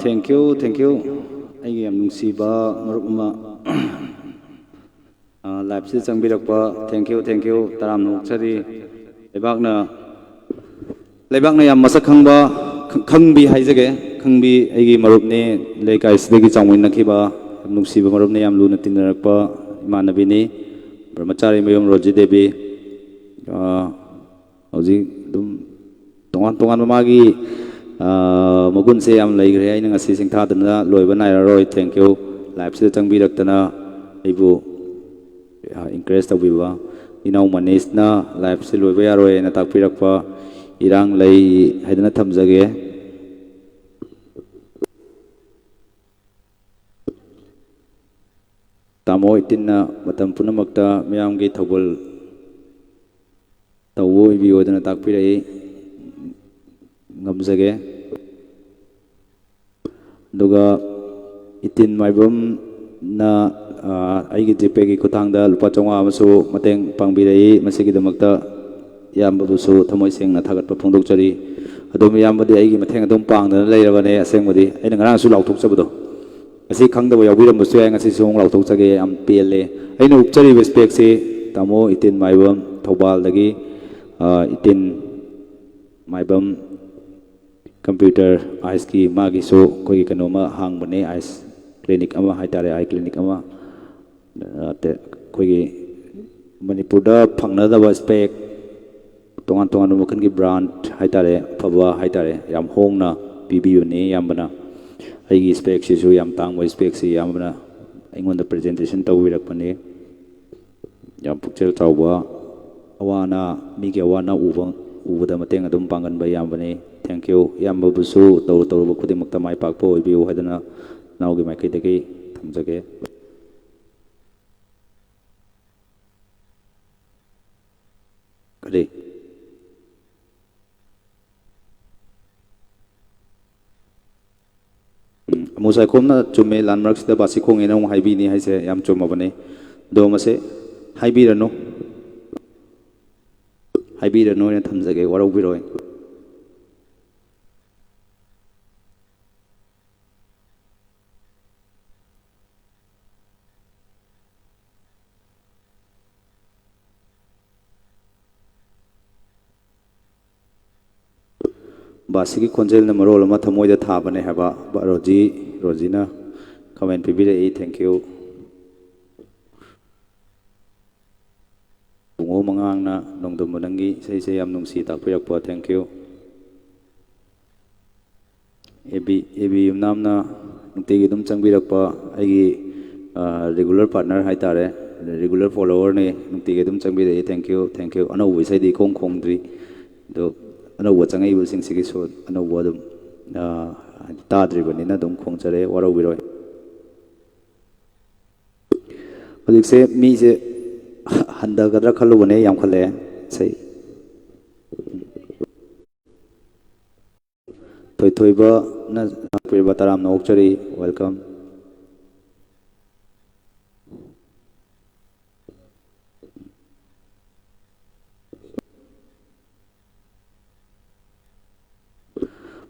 thank you, thank you. Ay yam nungsiba marup ma live si changbirokpa thank you taram nokchari lebakna yam masak khangba khangbi haijage khangbi aigi marupne lekai sidagi changwin nakhiba nungsiba marupne yam luna tinarakpa imanabini brahmachari mayum roji devi hauji dum tongan magi magun se yam laigre ai nga si singtha dana loiba nairaroi thank you live si changbirakna aibu encourage tawbiba inau manis na live si loiba yaroi na takpirakpa irang lay haidana thamjage tamo itinna matam punamakta miyamgi thawal tawo video dana takpirai ngamjage duga itin maibam na aigi jipe gi kutangda lupa chonga amasu mateng pangbirai masigidamakta yambabusu thamoi sengna thagatpa phongdokchari adom yambadi aigi matheng adom pangdana leirabane asengmadi aina ngarang su lauthokchabado asi khangdaba yabirambusu ai ngasi song lauthokchage am pele aina upchari respect se tamo itin maibam thobal dagi itin maibam computer ice ki magi so koi kanoma hang bane ice clinic ama haitare eye clinic ama te koi manipurda phangnadaba spec tongan mukhan ki brand haitare phaba haitare yam hongna pibiu ne yambana aigi spec si su yam tangwa spec si yambana aingonda presentation tawirakpane yam pukchel tawba awana migi awana ubada mateng adum pangan ba yambane thank you yamba busu taw khudimukta mai pakpo oibiu hadana naugi mai kidagi thamjage kare musai khomna chume landmark sida basi khong ena haibi ni haise yam choma bane do mase haibi rano ena thamjage warau biroi basiki konjel na marol ma thamoi da tha bane haba rojina comment pibire e thank you bungo mangang na nongdom manangi sei yam nungsi takpirak po thank you ebi namna nungtigi dum changbirak pa aigi regular partner haitare regular follower ne nungtigi dum changbire thank you ano wisai di khong dri do ano wachangai bulsing sigi so ano wadum tadribani na dum khongchare waro biroi hojikse mi je handa gadra khalu bane yam khale sei thoiba na pirba taram na okchari welcome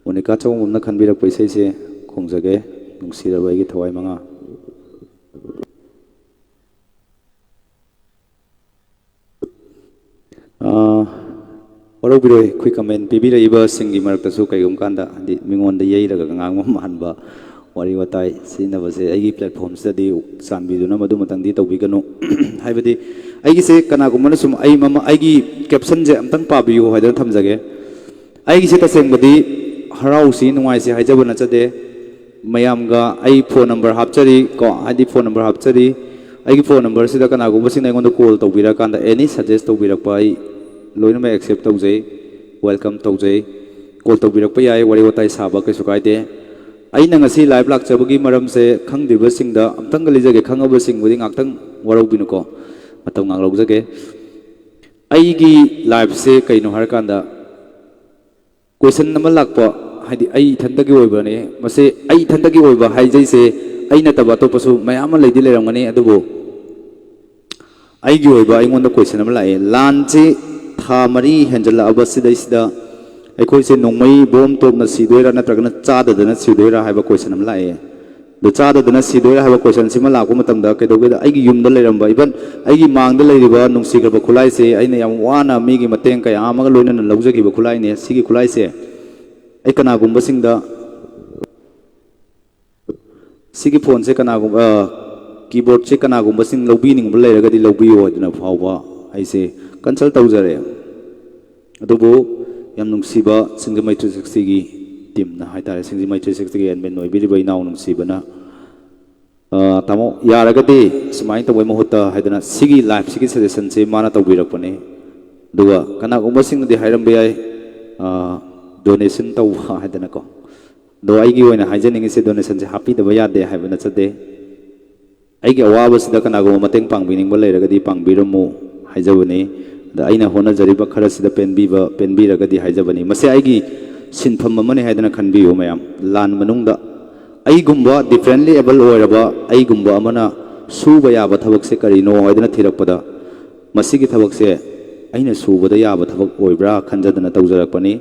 Monica chawm na khanbirak paisai se khongjage nungsiraba igi thawai manga waro biroi khui comment pibira iba singi marakta su kaigum kanda di mingon da yei raga ngang manba wari watai sinaba se igi platform study sanbi duna madu matang di tawbi kanu haibadi igi se kana gumana sum ai mama igi caption je amtang pabiyu haidar thamjage igi se taseng badi harau si nuai si haijabana chade mayamga ai phone number hapchari ko adi phone number hapchari ai phone number sida kana go basing naigon call tawbira kanda any suggest tawbirak pa ai loina mai accept tawjai welcome tawjai call tawbirak pa yai wari watai saba kai sukaide ai na ngasi live lak chabagi maram se khangdiba singda amtang galijage khangaba sing budi ngaktang warau binuko matam ngang logjage ai gi live se kaino har kanda question nama lakpa haidi ai thandagi oibane mase ai thandagi oiba haijai se aina taba to pasu mayama leidi lerangani adubo ai gi oiba ingonda question nama lae lanchi tha mari henjala abasida isda ꯑꯩꯈꯣꯏꯁꯦ ꯅꯣꯡꯃꯩ bomb ꯇꯣꯞꯅ ꯁꯤꯗꯣꯏꯔꯥ ꯅꯠꯇ꯭ꯔꯒꯅ ꯆꯥꯗꯗꯅ ꯁꯤꯗꯣꯏꯔꯥ ꯍꯥꯏꯕ ꯀꯣꯏꯁꯟ ꯑꯃ ꯂꯥꯛꯑꯦ ꯑꯗꯣ ꯆꯥꯗꯗꯅ ꯁꯤꯗꯣꯏꯔꯥ ꯍꯥꯏꯕ ꯀꯣꯏꯁꯟꯁꯤꯃ ꯂꯥꯛꯄ ꯃꯇꯝꯗ ꯀꯩꯗꯧꯒꯦꯗ ꯑꯩꯒꯤ ꯌꯨꯝꯗ ꯂꯩꯔꯝꯕ ꯏꯚꯟ ꯑꯩꯒꯤ ꯃꯥꯡꯗ ꯂꯩꯔꯤꯕ ꯅꯨꯡꯁꯤꯈ꯭ꯔꯕ ꯈꯨꯠꯂꯥꯏꯁꯦ ꯑꯩꯅ ꯌꯥꯝ ꯋꯥꯅ ꯃꯤꯒꯤ ꯃꯇꯦꯡ ꯀꯌꯥ ꯑꯃꯒ ꯂꯣꯏꯅꯅ ꯂꯧꯖꯈꯤꯕ ꯈꯨꯠꯂꯥꯏꯅꯦ ꯁꯤꯒꯤ ꯈꯨꯠꯂꯥꯏꯁꯦ ꯑꯩ ꯀꯅꯥꯒꯨꯝꯕꯁꯤꯡꯗ ꯁꯤꯒꯤ ꯐꯣꯟꯁꯦ ꯀꯅꯥꯒꯨꯝꯕ ꯀꯤꯕꯣꯔꯗꯁꯦ ꯀꯅꯥꯒꯨꯝꯕꯁꯤꯡ ꯂꯧꯕꯤꯅꯤꯡꯕ ꯂꯩꯔꯒꯗꯤ ꯂꯧꯕꯤꯌꯨ ꯍꯥꯏꯗꯅ ꯐꯥꯎꯕ ꯑꯩꯁꯦ ꯀꯟꯁꯜ ꯇꯧꯖꯔꯦ ꯑꯗꯨꯕꯨ ꯌꯥꯝ ꯅꯨꯡꯁꯤꯕ ꯁꯤꯡꯖꯃꯩ 360ꯒꯤ ꯇꯤꯝꯅ ꯍꯥꯏꯇꯥꯔꯦ ꯁꯤꯡꯖꯃꯩ 360ꯒꯤ ꯑꯦꯗꯃꯤꯟ ꯑꯣꯏꯕꯤꯔꯤꯕ ꯏꯅꯥꯎ ꯅꯨꯡꯁꯤꯕꯅ ꯇꯥꯃꯣ ꯌꯥꯔꯒꯗꯤ ꯁꯨꯃꯥꯏꯅ ꯇꯧꯕꯩ ꯃꯍꯨꯠꯇ ꯍꯥꯏꯗꯅ ꯁꯤꯒꯤ ꯂꯥꯏꯐꯁꯤꯒꯤ ꯁꯖꯦꯁꯟꯁꯦ ꯃꯥꯅ ꯇꯧꯕꯤꯔꯛꯄꯅꯦ ꯑꯗꯨꯒ ꯀꯅꯥꯒꯨꯝꯕꯁꯤꯡꯅꯗꯤ ꯍꯥꯏꯔꯝꯕ ꯌꯥꯏ ꯗꯣꯅꯦꯁꯟ ꯇꯧꯕ ꯍꯥꯏꯗꯅꯀꯣ ꯑꯗꯣ ꯑꯩꯒꯤ ꯑꯣꯏꯅ ꯍꯥꯏꯖꯅꯤꯡꯉꯤꯁꯦ ꯗꯣꯅꯦꯁꯟꯁꯦ ꯍꯥꯞꯄꯤꯗꯕ ꯌꯥꯗꯦ ꯍꯥꯏꯕ ꯅꯠꯆꯗꯦ ꯑꯩꯒꯤ ꯑꯋꯥꯕꯁꯤꯗ ꯀꯅꯥꯒꯨꯝꯕ ꯃꯇꯦꯡ ꯄꯥꯡꯕꯤꯅꯤꯡꯕ ꯂꯩꯔꯒꯗꯤ ꯄꯥꯡꯕꯤꯔꯝꯃꯨ ꯍꯥꯏꯖꯕꯅꯤ ꯑꯗ ꯑꯩꯅ ꯍꯣꯠꯅꯖꯔꯤꯕ ꯈꯔꯁꯤꯗ ꯄꯦꯟꯕꯤꯔꯒꯗꯤ ꯍꯥꯏꯖꯕꯅꯤ ꯃꯁꯤ ꯑꯩꯒꯤ ꯁꯤꯟꯐꯝ ꯑꯃꯅꯤ ꯍꯥꯏꯗꯅ ꯈꯟꯕꯤꯌꯨ ꯃꯌꯥꯝ ꯂꯥꯟ ꯃꯅꯨꯡꯗ ꯑꯩꯒꯨꯝꯕ ꯗꯤꯐꯔꯦꯟꯠꯂꯤ ꯑꯦꯕꯜ ꯑꯣꯏꯔꯕ ꯑꯩꯒꯨꯝꯕ ꯑꯃꯅ ꯁꯨꯕ ꯌꯥꯕ ꯊꯕꯛꯁꯦ ꯀꯔꯤꯅೋ ꯍꯥꯏꯗꯅ ꯊꯤꯔꯛꯄꯗ ꯃꯁꯤꯒꯤ ꯊꯕꯛꯁꯦ ꯑꯩꯅ ꯁꯨꯕꯗ ꯌꯥꯕ ꯊꯕꯛ ꯑꯣꯏꯕ꯭ꯔꯥ ꯈꯟꯖꯗꯅ ꯇꯧꯖꯔꯛꯄꯅꯤ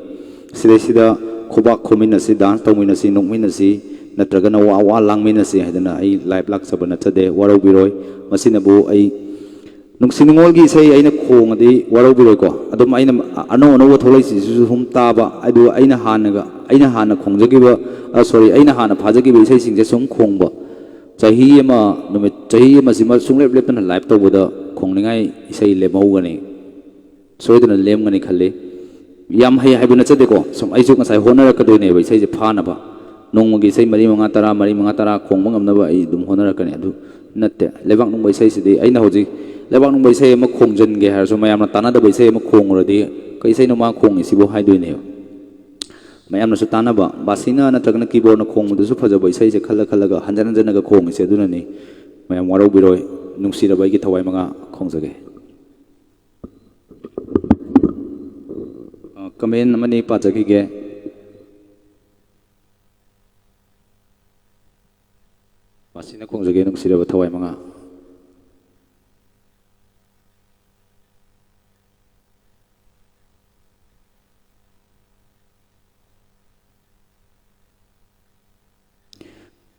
ꯁꯤꯗꯩꯁꯤꯗ ꯈꯨꯕꯥꯛ ꯈꯨꯃꯤꯟꯅꯁꯤ ꯗꯥꯟꯁ ꯇꯧꯃꯤꯟꯅꯁꯤ ꯅꯣꯛꯃꯤꯟꯅꯁꯤ ꯅꯠꯇ꯭ꯔꯒꯅ ꯋꯥ ꯂꯥꯡꯃꯤꯟꯅꯁꯤ ꯍꯥꯏꯗꯅ ꯑꯩ ꯂꯥꯏꯞ ꯂꯥꯛꯆꯕ ꯅꯠꯆꯗꯦ ꯋꯥꯔꯧꯕꯤꯔꯣꯏ ꯃꯁꯤꯅꯕꯨ ꯑꯩ ꯅꯨꯡꯁꯤ ꯅꯨꯡꯉꯣꯜꯒꯤ ꯏꯁꯩ ꯑꯩꯅ ꯈꯣꯡꯉꯗꯤ ꯋꯥꯔꯧꯕꯤꯔꯣꯏꯀꯣ ꯑꯗꯨꯝ ꯑꯩꯅ ꯑꯅꯧ ꯑꯅꯧꯕ ꯊꯣꯛꯂꯛꯏꯁꯤꯁꯨ ꯁꯨꯝ ꯇꯥꯕ ꯑꯗꯨ ꯑꯩꯅ ꯍꯥꯟꯅ ꯈꯣꯡꯖꯈꯤꯕ ꯑꯩꯅ ꯍꯥꯟꯅ ꯐꯥꯖꯈꯤꯕ ꯏꯁꯩꯁꯤꯡꯁꯦ ꯁꯨꯝ ꯈꯣꯡꯕ ꯆꯍꯤ ꯑꯃꯁꯤꯃ ꯁꯨꯡꯂꯦꯞ ꯂꯦꯞꯇꯅ ꯂꯥꯏꯞ ꯇꯧꯕꯗ ꯈꯣꯡꯅꯤꯡꯉꯥꯏ ꯏꯁꯩ ꯂꯦꯝꯍꯧꯒꯅꯤ ꯁꯣꯏꯗꯅ ꯂꯦꯝꯒꯅꯤ ꯈꯜꯂꯤ ꯌꯥꯝ ꯍꯩ ꯍꯥꯏꯕ ꯅꯠꯆꯗꯦꯀꯣ ꯁꯨꯝ ꯑꯩꯁꯨ ꯉꯁꯥꯏ ꯍꯣꯠꯅꯔꯛꯀꯗꯣꯏꯅꯦꯕ ꯏꯁꯩꯁꯦ ꯐꯥꯅꯕ ꯅꯣꯡꯃꯒꯤ ꯏꯁꯩ 4-5 ꯈꯣꯡꯕ ꯉꯝꯅꯕ ꯑꯩ ꯑꯗꯨꯝ ꯍꯣꯠꯅꯔꯛꯀꯅꯤ ꯑꯗꯨ ꯅꯠꯇꯦ ꯂꯩꯕꯥꯛ ꯅꯨꯡꯕ ꯏꯁꯩꯁꯤꯗꯤ ꯑꯩꯅ ꯍꯧꯖꯤꯛ ꯂꯩꯕꯥꯛ ꯅꯨꯡꯕ ꯏꯁꯩ ꯑꯃ ꯈꯣꯡꯖꯤꯟꯒꯦ ꯍꯥꯏꯔꯁꯨ ꯃꯌꯥꯝꯅ ꯇꯥꯟꯅꯗꯕ ꯏꯁꯩ ꯑꯃ ꯈꯣꯡꯉꯨꯔꯗꯤ ꯀꯩ ꯏꯁꯩꯅꯣ ꯃꯥ ꯈꯣꯡꯉꯤꯁꯤꯕꯨ ꯍꯥꯏꯗꯣꯏꯅꯦꯕ ꯃꯌꯥꯝꯅꯁꯨ ꯇꯥꯟꯅꯕ ꯕꯥꯁꯤꯅ ꯅꯠꯇ꯭ꯔꯒꯅ ꯀꯤꯕꯣꯔꯗꯅ ꯈꯣꯡꯕꯗꯁꯨ ꯐꯖꯕ ꯏꯁꯩꯁꯦ ꯈꯜꯂꯒ ꯍꯟꯖꯟ ꯍꯟꯖꯟꯅꯒ ꯈꯣꯡꯉꯤꯁꯦ ꯑꯗꯨꯅꯅꯤ ꯃꯌꯥꯝ ꯋꯥꯔꯧꯕꯤꯔꯣꯏ ꯅꯨꯡꯁꯤꯔꯕ ꯑꯩꯒꯤ ꯊꯋꯥꯏ ꯃꯉꯥ ꯈꯣꯡꯖꯒꯦ ꯀꯃꯦꯟ ꯑꯃꯅꯤ ꯄꯥꯖꯈꯤꯒꯦ ꯕꯥꯁꯤꯅ ꯈꯣꯡꯖꯒꯦ ꯅꯨꯡꯁꯤꯔꯕ ꯊꯋꯥꯏ ꯃꯉꯥ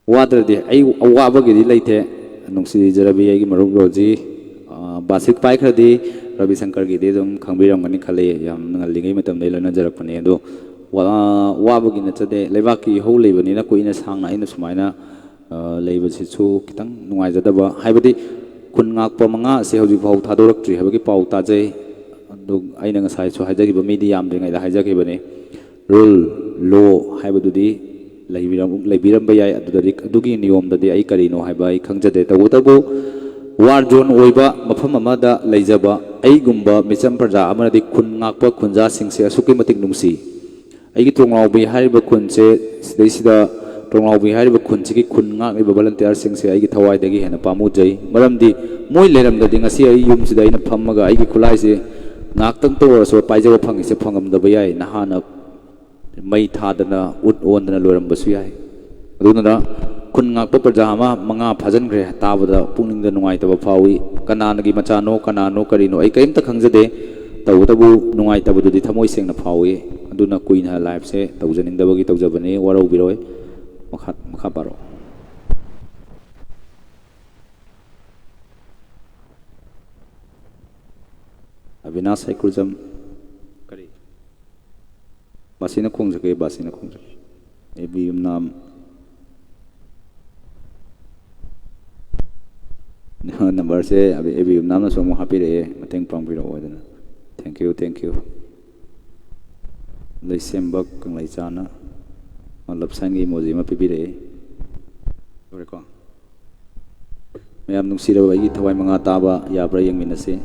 ꯋꯥꯗ꯭ꯔꯗꯤ ꯑꯩ ꯑꯋꯥꯕꯒꯤꯗꯤ ꯂꯩꯇꯦ ꯅꯨꯡꯁꯤꯖꯔꯕꯤ ꯑꯩꯒꯤ ꯃꯔꯨꯞ ꯔꯣꯖꯤ ꯕꯥꯁꯤꯛ ꯄꯥꯏꯈ꯭ꯔꯗꯤ ꯔꯕꯤ ꯁꯪꯀꯔꯒꯤꯗꯤ ꯑꯗꯨꯝ ꯈꯪꯕꯤꯔꯝꯒꯅꯤ ꯈꯜꯂꯤ ꯌꯥꯝ ꯉꯜꯂꯤꯉꯩ ꯃꯇꯝꯗꯩ ꯂꯣꯏꯅꯖꯔꯛꯄꯅꯤ ꯑꯗꯣ ꯋꯥꯕꯒꯤ ꯅꯠꯆꯗꯦ ꯂꯩꯕꯥꯛꯀꯤ ꯏꯍꯧ ꯂꯩꯕꯅꯤꯅ ꯀꯨꯏꯅ ꯁꯥꯡꯅ ꯑꯩꯅ ꯁꯨꯃꯥꯏꯅ ꯂꯩꯕꯁꯤꯁꯨ khitang ꯅꯨꯡꯉꯥꯏꯖꯗꯕ ꯍꯥꯏꯕꯗꯤ ꯈꯨꯟ ꯉꯥꯛꯄ ꯃꯉꯥ ꯑꯁꯤ ꯍꯧꯖꯤꯛ ꯐꯥꯎ ꯊꯥꯗꯣꯔꯛꯇ꯭ꯔꯤ ꯍꯥꯏꯕꯒꯤ ꯄꯥꯎ ꯇꯥꯖꯩ ꯑꯗꯨ ꯑꯩꯅ ꯉꯁꯥꯏꯁꯨ ꯍꯥꯏꯖꯈꯤꯕ ꯃꯤꯗꯤ ꯌꯥꯝꯗ꯭ꯔꯤꯉꯩꯗ ꯍꯥꯏꯖꯈꯤꯕꯅꯤ ꯔꯨꯜ ꯂꯣ ꯍꯥꯏꯕꯗꯨꯗꯤ ꯂꯩꯕꯤꯔꯝꯕ ꯌꯥꯏ ꯑꯗꯨꯒꯤ ꯅꯤꯌꯣꯝꯗꯗꯤ ꯑꯩ ꯀꯔꯤꯅꯣ ꯍꯥꯏꯕ ꯑꯩ ꯈꯪꯖꯗꯦ ꯇꯧꯕꯇꯕꯨ ꯋꯥꯔ ꯖꯣꯟ ꯑꯣꯏꯕ ꯃꯐꯝ ꯑꯃꯗ ꯂꯩꯖꯕ ꯑꯩꯒꯨꯝꯕ ꯃꯤꯆꯝ ꯄ꯭ꯔꯖꯥ ꯑꯃꯅꯗꯤ ꯈꯨꯟ ꯉꯥꯛꯄ ꯈꯨꯟꯖꯥꯁꯤꯡꯁꯦ ꯑꯁꯨꯛꯀꯤ ꯃꯇꯤꯛ ꯅꯨꯡꯁꯤ ꯑꯩꯒꯤ ꯇꯣꯡꯂꯥꯎꯕꯤ ꯍꯥꯏꯔꯤꯕ ꯈꯨꯟꯁꯦ ꯁꯤꯗꯩꯁꯤꯗ ꯇꯣꯡꯂꯥꯎꯕꯤ ꯍꯥꯏꯔꯤꯕ ꯈꯨꯟꯁꯤꯒꯤ ꯈꯨꯟ ꯉꯥꯛꯂꯤꯕ ꯚꯣꯂꯟꯇꯤꯌꯔꯁꯤꯡꯁꯦ ꯑꯩꯒꯤ ꯊꯋꯥꯏꯗꯒꯤ ꯍꯦꯟꯅ ꯄꯥꯝꯃꯨꯖꯩ ꯃꯔꯝꯗꯤ ꯃꯣꯏ ꯂꯩꯔꯝꯗꯗꯤ ꯉꯁꯤ ꯑꯩ ꯌꯨꯝꯁꯤꯗ ꯑꯩꯅ ꯐꯝꯃꯒ ꯑꯩꯒꯤ ꯈꯨꯠꯂꯥꯏꯁꯦ ꯉꯥꯛꯇꯪ ꯇꯧꯔꯁꯨ ꯄꯥꯏꯖꯕ ꯐꯪꯉꯤꯁꯦ ꯐꯪꯉꯝꯗꯕ ꯌꯥꯏ ꯅꯍꯥꯟꯅ ꯃꯩ ꯊꯥꯗꯅ ꯎꯠ ꯑꯣꯟꯗꯅ ꯂꯣꯏꯔꯝꯕꯁꯨ ꯌꯥꯏ ꯑꯗꯨꯅ ꯈꯨꯟ ꯉꯥꯛꯄ ꯄ꯭ꯔꯖꯥ ꯑꯃ ꯃꯉꯥ ꯐꯥꯖꯤꯟꯈ꯭ꯔꯦ ꯇꯥꯕꯗ ꯄꯨꯛꯅꯤꯡꯗ ꯅꯨꯡꯉꯥꯏꯇꯕ ꯐꯥꯎꯏ ꯀꯅꯥꯅꯒꯤ ꯃꯆꯥꯅꯣ ꯀꯅꯥꯅꯣ ꯀꯔꯤꯅꯣ ꯑꯩ ꯀꯔꯤꯝꯇ ꯈꯪꯖꯗꯦ ꯇꯧꯕꯇꯕꯨ ꯅꯨꯡꯉꯥꯏꯇꯕꯗꯨꯗꯤ ꯊꯃꯣꯏ ꯁꯦꯡꯅ ꯐꯥꯎꯏ ꯑꯗꯨꯅ ꯀꯨꯏꯅ ꯂꯥꯏꯐꯁꯦ ꯇꯧꯖꯅꯤꯡꯗꯕꯒꯤ ꯇꯧꯖꯕꯅꯤ ꯋꯥꯔꯧꯕꯤꯔꯣꯏ ꯃꯈꯥ ꯄꯥꯔꯛꯑꯣ ꯑꯕꯤꯅꯥꯁ ꯍꯩꯀ꯭ꯔꯨꯖꯝ ꯀꯔꯤ ꯕꯥꯁꯤꯅ ꯈꯣꯡꯖꯒꯦ ꯑꯦꯕꯤ ꯌꯨꯝꯅꯥꯝ ꯅꯝꯕꯔꯁꯦ ꯑꯦꯕꯤ ꯌꯨꯝꯅꯥꯝꯅꯁꯨ ꯑꯃꯨꯛ ꯍꯥꯞꯄꯤꯔꯛꯑꯦ ꯃꯇꯦꯡ ꯄꯥꯡꯕꯤꯔꯛꯑꯣ ꯑꯗꯨꯅ ꯊꯦꯡꯛ ꯌꯨ ꯂꯩꯁꯦꯝꯕꯛ ꯀꯪꯂꯩꯆꯥꯅ ꯂꯞꯁꯥꯏꯟꯒꯤ ꯏꯃꯣꯖꯤ ꯑꯃ ꯄꯤꯕꯤꯔꯛꯑꯦ ꯂꯣꯏꯔꯦꯀꯣ ꯃꯌꯥꯝ ꯅꯨꯡꯁꯤꯔꯕ ꯑꯩꯒꯤ ꯊꯋꯥꯏ ꯃꯉꯥ ꯇꯥꯕ ꯌꯥꯕ꯭ꯔꯥ ꯌꯦꯡꯃꯤꯟꯅꯁꯤ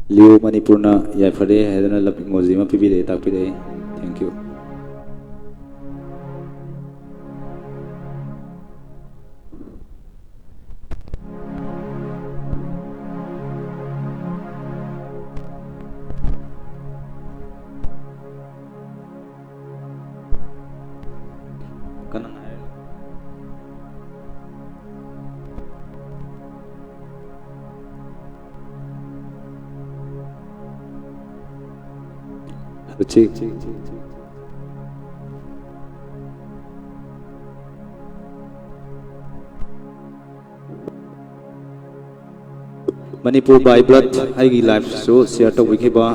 ꯂꯤꯌꯣ ꯃꯅꯤꯄꯨꯔꯅ ꯌꯥꯏꯐꯔꯦ ꯍꯥꯏꯗꯅ ꯂꯞ ꯏꯃꯣꯖꯤ ꯑꯃ ꯄꯤꯕꯤꯔꯛꯑꯦ ꯇꯥꯛꯄꯤꯔꯛꯑꯦ thank you kanan hai cik Manipur by blood aigi life so share to wikiba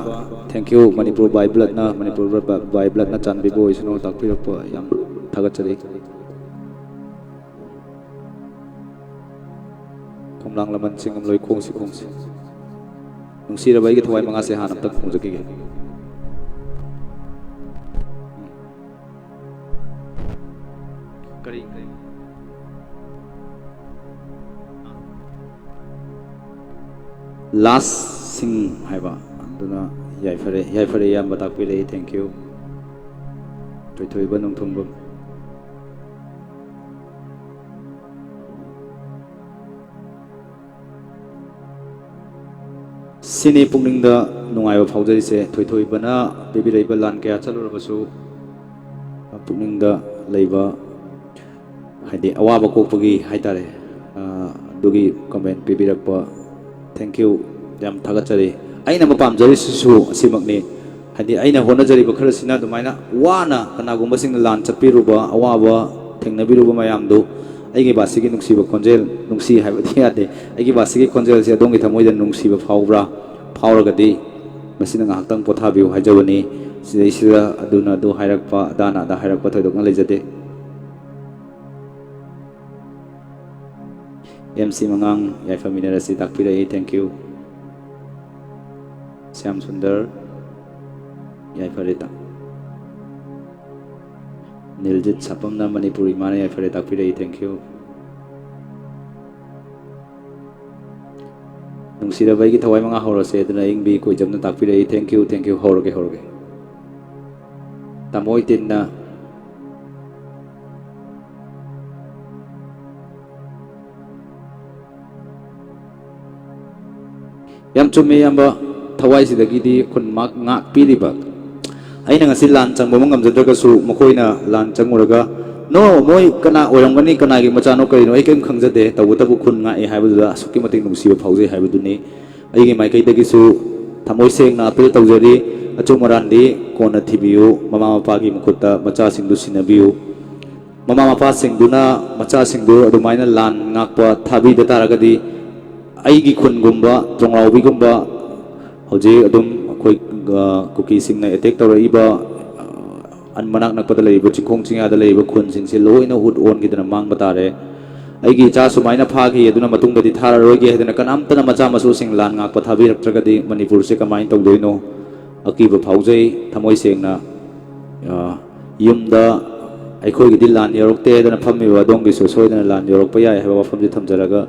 thank you Manipur by blood na Manipur by blood na chan bibo isno takpirok po yam thagachari komlang laman singam loi khongsi nungsira bai gi thwai manga se hanam tak khongjaki ge kari last sing haiba anduna yaifare yam batak pile thank you thoi banung thungbam sini pungningda nungaiba phaujari se thoi bana bebi leiba lan kya chalurabasu pungningda leiba haidi awaba kokpagi haitare dugi comment bibirakpa thank you yam thagachari aina mapam jari su simakni hadi aina hona jari bakhara sina dumaina wana kana gumba sing lan chapiruba awaba thengnabiruba mayamdu aigi basigi nungsiba konjel nungsi haibati ade aigi basigi konjel se dongi thamoida nungsiba phawbra phawragadi masina ngahtang pothabiu hajawani sidaisira aduna do hairakpa dana da hairakpa thoidok na lejade MC Mangang Yaifa Minerasi Takpirai thank you Syam Sundar Yaifa Rita Niljit Sapamna Manipuri Mana Yaifa Rita Takpirai thank you Nungsira Baigi Thawai Manga Horose Aduna Ingbi Kuijamna Takpirai thank you Horoge Tamoy Tinna Yam chume yamba thawai sidagi di kun mak ngak piliba aina ngasi lan changbo mangam jadraga su makoina lan changuraga no moi kana oramgani kana gi machano karino aikem khangjade tabu kun nga e haibuda suki mating nungsiba phauje haibuduni aigi mai kai dagi su thamoi seng na apil tawjari achumarandi kona thibiu mama mapa gi mukutta macha singdu sinabiu mama mapa singduna macha singdu adumaina lan ngakpa thabi de taragadi aigi khun gumba tronglaubi gumba hoje adum khoi kuki singna attack tawra iba anmanak nakpada leiba chingkhong chinga da leiba khun singse loina hut on gidana mang batare aigi cha sumaina phagi aduna matungda di thara rogi hedana kanamtana macha masu sing lan ngak pathabi raktragadi manipur se kamain tawdoino akiba phaujai thamoi sengna yumda aikhoi gidi lan yorokte dana phammi wa dongi so soidana lan yorokpa yai haba famji thamjaraga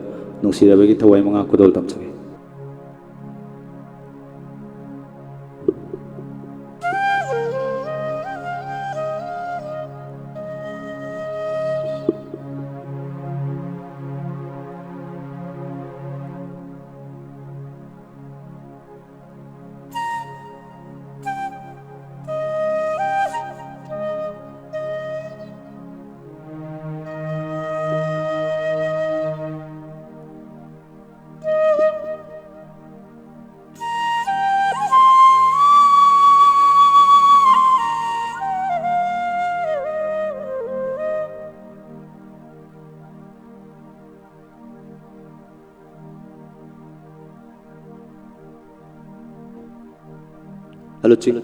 nungsirabagi thawai manga kudol tamchage Halo Cing.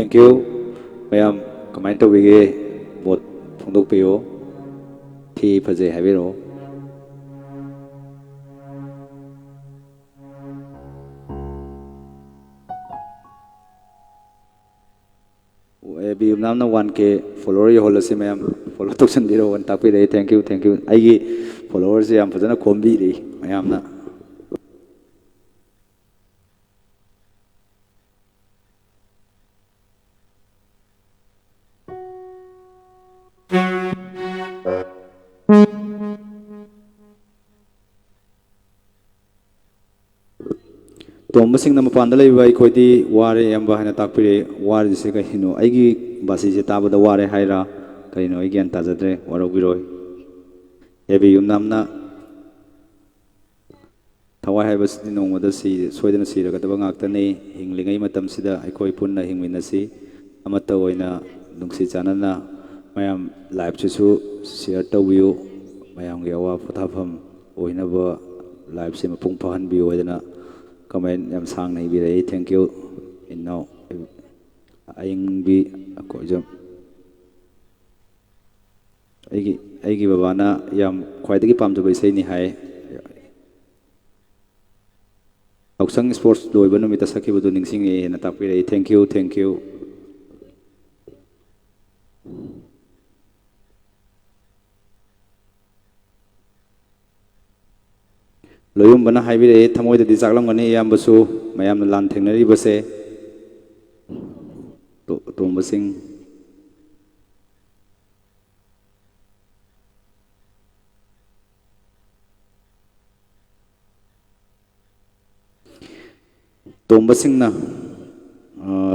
Thank you. Mayam kamain tawige bot phongdokpiyo. Thi phajai habiro. Bi namna 1K follower yo holase mayam follow toksan biro wan takpi re. Thank you, thank you. Aigi followers yam phajana khombi ri mayamna. Tombasing na mapanda laiba ikhoidi ware yamba hana takpire ware jise ka hino aigi basi je tabada ware haira kaino aigi anta jadre warobiroi ebi yumnamna thawai haibasidi nongmada si soidana siraga daba ngaktane hinglingai matam sida aikoi punna hingminasi amata oina nungsi chanana mayam live chisu share tawbiu mayam ge awa phathafam oinaba live se mapung phahan bi oidana comment yam sang nei bi rei. Thank you in now aing bi ko jam aigi babana yam khwaidagi pamjaba isai ni hai Auksang sports loiba numita sakibudu ningsing e na takpi rei. Thank you, thank you. Loyum bana haibire thamoi da disaklam gani yam basu mayam lan thengnari base tombasing na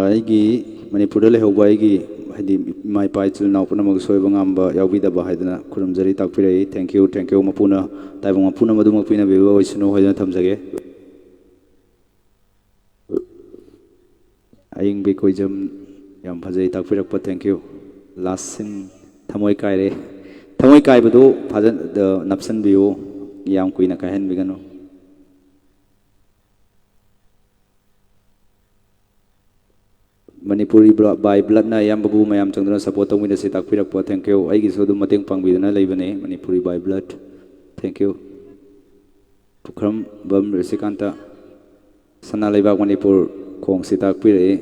aigi manipur le hoba aigi hadi mai pai chul nau puna mag soiba ngamba yaubi da ba haidana kurumjari takpirei. Thank you, thank you mapuna taibong mapuna madu mapina beba oisino hoidana thamjage aing bi koijam yam phajai takpirakpa. Thank you. Last sin thamoi kai re thamoi kai badu phajan napsan biu yam kuina kahen bigano Manipuri by blood na yam babu mayam changdana support tong mina si takpirakpa. Thank you. Aigi so dum mateng pangbidana leibane Manipuri by blood. Thank you. Pukram bam resikanta sana leibak Manipur kong si takpire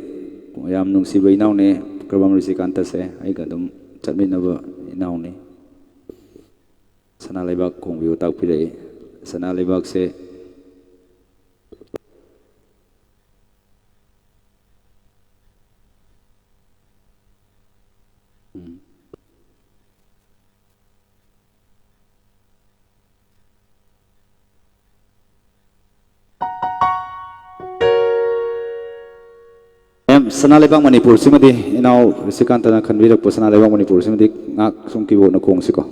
yam nungsi ba inaw ne krabam resikanta se aiga dum chatminaba inaw ne sana leibak kong biu takpire sana leibak se sana lebang Manipur simadi inaw resikanta na kanbirak po sana lebang Manipur simadi ngak sungkibo na kong siko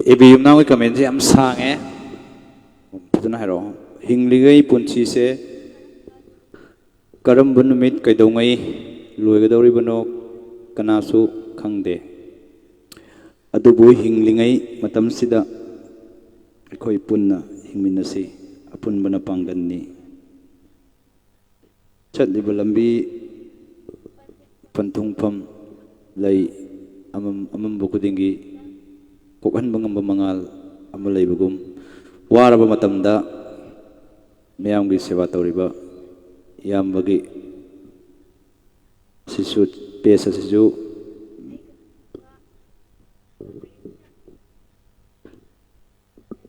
एबी युमनाउ comment से हम सांगे फजना है रो हिंगलिगई पुंची से करम बुनमित कैदौंगई लोयगदौरिबनो कनासु खंगदे अदुबु हिंगलिगई मतमसिदा अखोई पुन्ना हिंगमिनसी अपुनबना पांगन्नी चटलिब लंबी पंथुंगफम लई अमम बुकुदिंगी कोकहन बंगम मंगाल अमा लैबगुम वारब मतमदा मयामगी सेवा तौरिबा यामबगी सिसु पेसा सिसु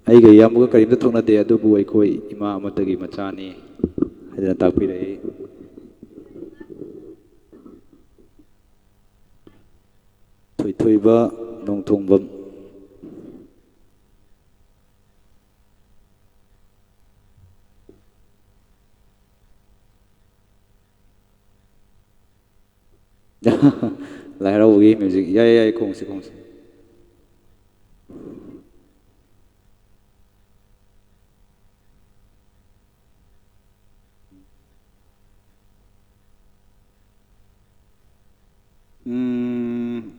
अैगा यामबगा करीमदा थोंनादे अदुबु अैखोई इमा अमतगी मचानी हाइदना ताकपिरई थोइथोइबा नोंथोंबम लाइराउगी म्यूजिक याय खोंसे खोंसे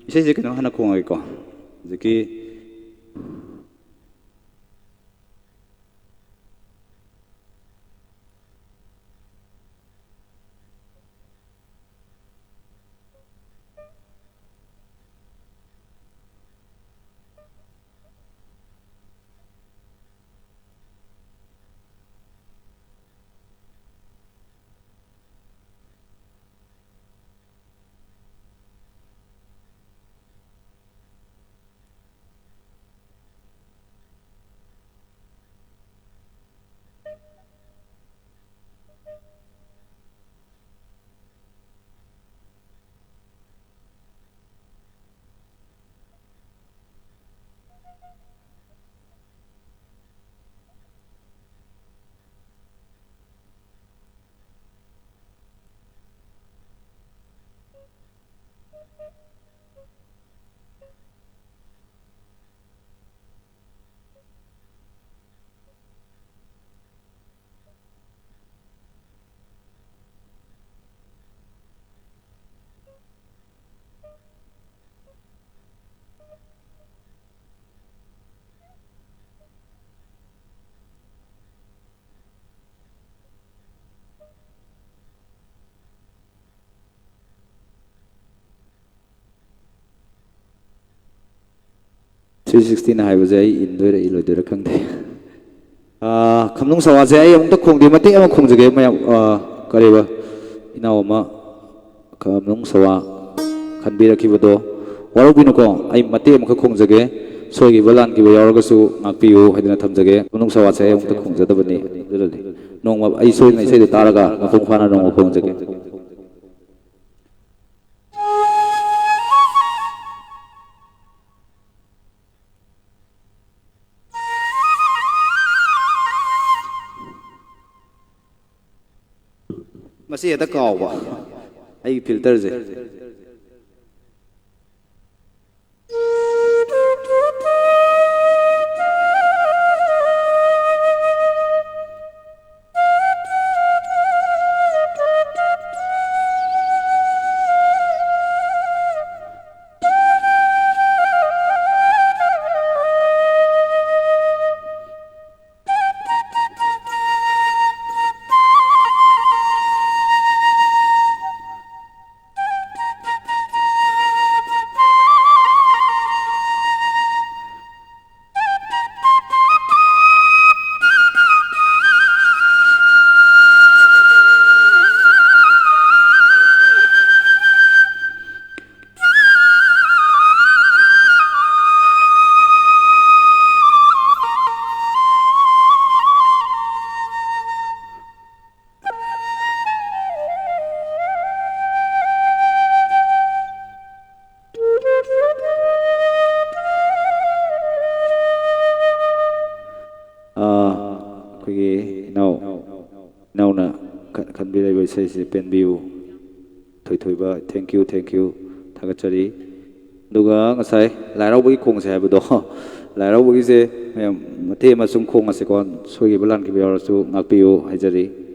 इसे कनो हना खोंगेको जकी थ्री 16 है इंदोर इलोदर खंगदे खमनुंग सवासे आई अमुक खोंगदे मते अम खोंजगे मया करेबा इनाव अमा खमनुंग सवा खनबिरखिबदो वारबिनुको आई मते अमुक खोंजगे सोगी बलान की यावरगसु नाकपियो हाइदना थमजगे खमनुंग सवासे आई अमुक खोंजदबनी दुरदि नोंमा आई सोइना इसे तारगा मफुंग फाना नोंमा खोंजगे मसी एदा कावबा आई फिल्टर जे खनबिराइबा इसे पेनबियु थोइथोइबा थैंक यू थागचरी duga ngasai lairau bagi khong se haibdo lairau bagi se mathe masung khong ase kon soi gi balan ki biar su ngakpiu haijari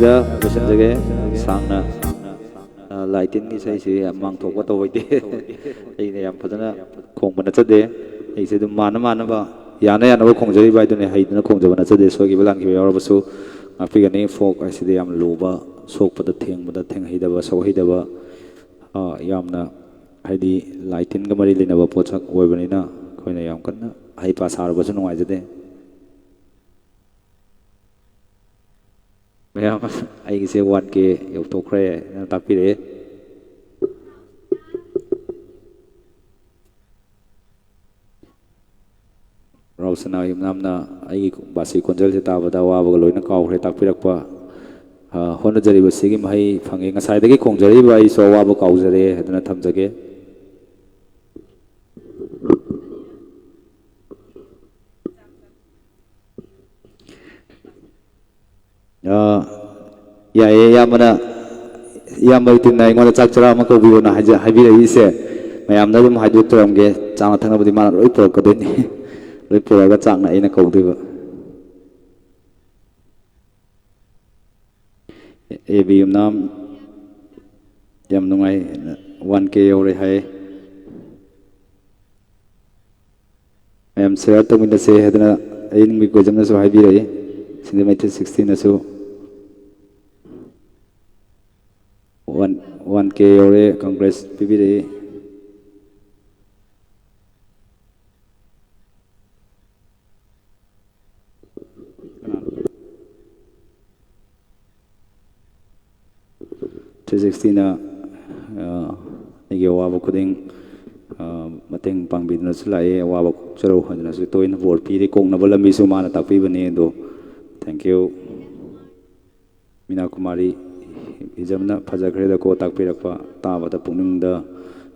sudah bersama sang ꯂꯥꯏꯇꯤꯟꯒꯤ ꯏꯁꯩꯁꯤ ꯌꯥꯝ ꯃꯥꯡꯊꯣꯛꯄ ꯇꯧꯕꯩꯗꯤ ꯑꯩꯅ ꯌꯥꯝ ꯐꯖꯅ ꯈꯣꯡꯕ ꯅꯠꯆꯗꯦ ꯑꯩꯁꯦ ꯑꯗꯨꯝ ꯃꯥꯟꯅꯕ ꯌꯥꯅ ꯌꯥꯅꯕ ꯈꯣꯡꯖꯔꯤꯕ ꯍꯥꯏꯗꯨꯅꯦ ꯍꯩꯗꯅ ꯈꯣꯡꯖꯕ ꯅꯠꯆꯗꯦ ꯁꯣꯏꯈꯤꯕ ꯂꯥꯟꯈꯤꯕ ꯌꯥꯎꯔꯕꯁꯨ ꯉꯥꯛꯄꯤꯒꯅꯤ ꯐꯣꯛ ꯍꯥꯏꯁꯤꯗꯤ ꯌꯥꯝ ꯂꯨꯕ ꯁꯣꯛꯄꯗ ꯊꯦꯡꯕꯗ ꯊꯦꯡꯍꯩꯗꯕ ꯁꯣꯛꯍꯩꯗꯕ ꯌꯥꯝꯅ ꯍꯥꯏꯗꯤ ꯂꯥꯏꯇꯤꯟꯒ ꯃꯔꯤ ꯂꯩꯅꯕ ꯄꯣꯠꯁꯛ ꯑꯣꯏꯕꯅꯤꯅ ꯑꯩꯈꯣꯏꯅ ꯌꯥꯝ ꯀꯟꯅ ꯍꯩꯄꯥ ꯁꯥꯔꯨꯕꯁꯨ ꯅꯨꯡꯉꯥꯏꯖꯗꯦ ꯃꯌꯥꯝ ꯑꯩꯒꯤꯁꯦ 1K ꯌꯧꯊꯣꯛꯈ꯭ꯔꯦ ꯅꯪ ꯇꯥꯛꯄꯤꯔꯛꯑꯦ ꯔꯥꯎꯁꯅꯥ ꯌꯨꯝꯅꯥꯝꯅ ꯑꯩꯒꯤ ꯕꯥꯁꯤ ꯈꯣꯟꯖꯦꯜꯁꯦ ꯇꯥꯕꯗ ꯑꯋꯥꯕꯒ ꯂꯣꯏꯅ ꯀꯥꯎꯈ꯭ꯔꯦ ꯇꯥꯛꯄꯤꯔꯛꯄ ꯍꯣꯠꯅꯖꯔꯤꯕꯁꯤꯒꯤ ꯃꯍꯩ ꯐꯪꯉꯦ ꯉꯁꯥꯏꯗꯒꯤ ꯈꯣꯡꯖꯔꯤꯕ ꯑꯩꯁꯨ ꯑꯋꯥꯕ ꯀꯥꯎꯖꯔꯦ ꯍꯥꯏꯗꯅ ꯊꯝꯖꯒꯦ ꯌꯥꯏꯌꯦ ꯏꯌꯥꯝꯕ ꯇꯤꯝꯅ ꯑꯩꯉꯣꯟꯗ ꯆꯥꯛ ꯆꯔꯥ ꯑꯃ ꯀꯧꯕꯤꯌꯣꯅ ꯍꯥꯏꯕꯤꯔꯛꯏꯁꯦ ꯃꯌꯥꯝꯅ ꯑꯗꯨꯝ ꯍꯥꯏꯗꯣꯛꯇꯔꯝꯒꯦ ꯆꯥꯅ ꯊꯛꯅꯕꯗꯤ ꯃꯥꯅ ꯂꯣꯏ ꯄꯨꯔꯛꯀꯗꯣꯏꯅꯤ ꯂꯣꯏ ꯄꯨꯔꯛꯑꯒ ꯆꯥꯛꯅ ꯑꯩꯅ ꯀꯧꯗꯣꯏꯕ ꯑꯦꯕꯤ ꯌꯨꯝꯅꯥꯝ ꯌꯥꯝ ꯅꯨꯡꯉꯥꯏ 1K ꯌꯧꯔꯦ ꯍꯥꯏ ꯃꯌꯥꯝ ꯁꯤꯌꯥꯔ ꯇꯧꯃꯤꯟꯅꯁꯦ ꯍꯥꯏꯗꯅ ꯑꯩꯅ ꯒꯣꯏꯖꯝꯅꯁꯨ ꯍꯥꯏꯕꯤꯔꯛꯏ ꯁꯤꯡꯖꯃꯩ 360ꯅꯁꯨ 1K ꯌꯧꯔꯦ ꯀꯪꯒ꯭ꯔꯦꯁ ꯄꯤꯕꯤꯔꯛꯏ ꯊ꯭ꯔꯤ ꯑꯩꯒꯤ ꯑꯋꯥꯕ ꯈꯨꯗꯤꯡ ꯃꯇꯦꯡ ꯄꯥꯡꯕꯤꯗꯨꯅꯁꯨ ꯂꯥꯛꯑꯦ ꯑꯋꯥꯕ ꯀꯣꯛꯆꯔꯨ ꯍꯥꯏꯗꯅꯁꯨ ꯇꯣꯏꯅ ꯕꯣꯔ ꯄꯤꯔꯤ ꯀꯣꯛꯅꯕ ꯂꯝꯕꯤꯁꯨ ꯃꯥꯅ ꯇꯥꯛꯄꯤꯕꯅꯤ ꯑꯗꯣ ꯊꯦꯡꯛ ꯌꯨ ꯃꯤꯅꯥ ꯀꯨꯃꯥꯔꯤ ꯏꯖꯝꯅ ꯐꯖꯈ꯭ꯔꯦꯗꯀꯣ ꯇꯥꯛꯄꯤꯔꯛꯄ ꯇꯥꯕꯗ ꯄꯨꯛꯅꯤꯡꯗ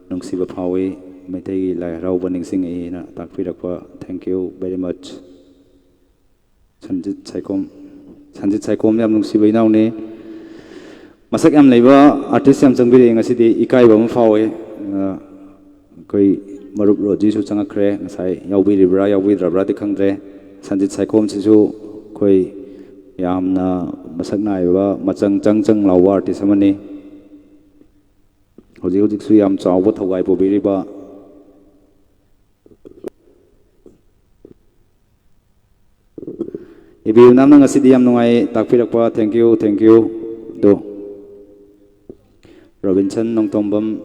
ꯅꯨꯡꯁꯤꯕ ꯐꯥꯎꯏ ꯃꯩꯇꯩꯒꯤ ꯂꯥꯏ ꯍꯔꯥꯎꯕ ꯅꯤꯡꯁꯤꯡꯉꯛꯏꯅ ꯇꯥꯛꯄꯤꯔꯛꯄ thank you very much Sanjit Saikhom ꯌꯥꯝ ꯅꯨꯡꯁꯤꯕ ꯏꯅꯥꯎꯅꯤ ꯃꯁꯛ ꯌꯥꯝ ꯂꯩꯕ ꯑꯥꯔꯇꯤꯁ ꯌꯥꯝ ꯆꯪꯕꯤꯔꯛꯑꯦ ꯉꯁꯤꯗꯤ ꯏꯀꯥꯏꯕ ꯑꯃ ꯐꯥꯎꯋꯦ ꯑꯩꯈꯣꯏ ꯃꯔꯨꯞ ꯔꯣꯖꯤꯁꯨ ꯆꯪꯉꯛꯈ꯭ꯔꯦ ꯉꯁꯥꯏ ꯌꯥꯎꯕꯤꯔꯤꯕ꯭ꯔꯥ ꯌꯥꯎꯕꯤꯗ꯭ꯔꯕ꯭ꯔꯥꯗꯤ ꯈꯪꯗ꯭रे ꯁꯟꯖꯤꯠ ꯁꯥꯏꯈꯣꯝꯁꯤꯁꯨ ꯑꯩꯈꯣꯏ ꯌꯥꯝꯅ ꯃꯁꯛ ꯅꯥꯏꯕ ꯃꯆꯪ ꯆꯪ ꯂꯥꯎꯕ ꯑꯥꯔꯇꯤꯁ ꯑꯃꯅꯤ ꯍꯧꯖꯤꯛꯁꯨ ꯌꯥꯝ ꯆꯥꯎꯕ ꯊꯧꯒꯥꯏ ꯄꯨꯕꯤꯔꯤꯕ ꯏꯕꯤꯌꯨ ꯅꯝꯅ ꯉꯁꯤꯗꯤ ꯌꯥꯝ ꯅꯨꯡꯉꯥꯏ ꯇꯥꯛꯄꯤꯔꯛꯄ ꯊꯦꯡꯛ ꯌꯨ ꯑꯗꯣ ꯔꯣꯕꯤꯟꯁꯟ ꯅꯣꯡꯊꯣꯝꯕꯝ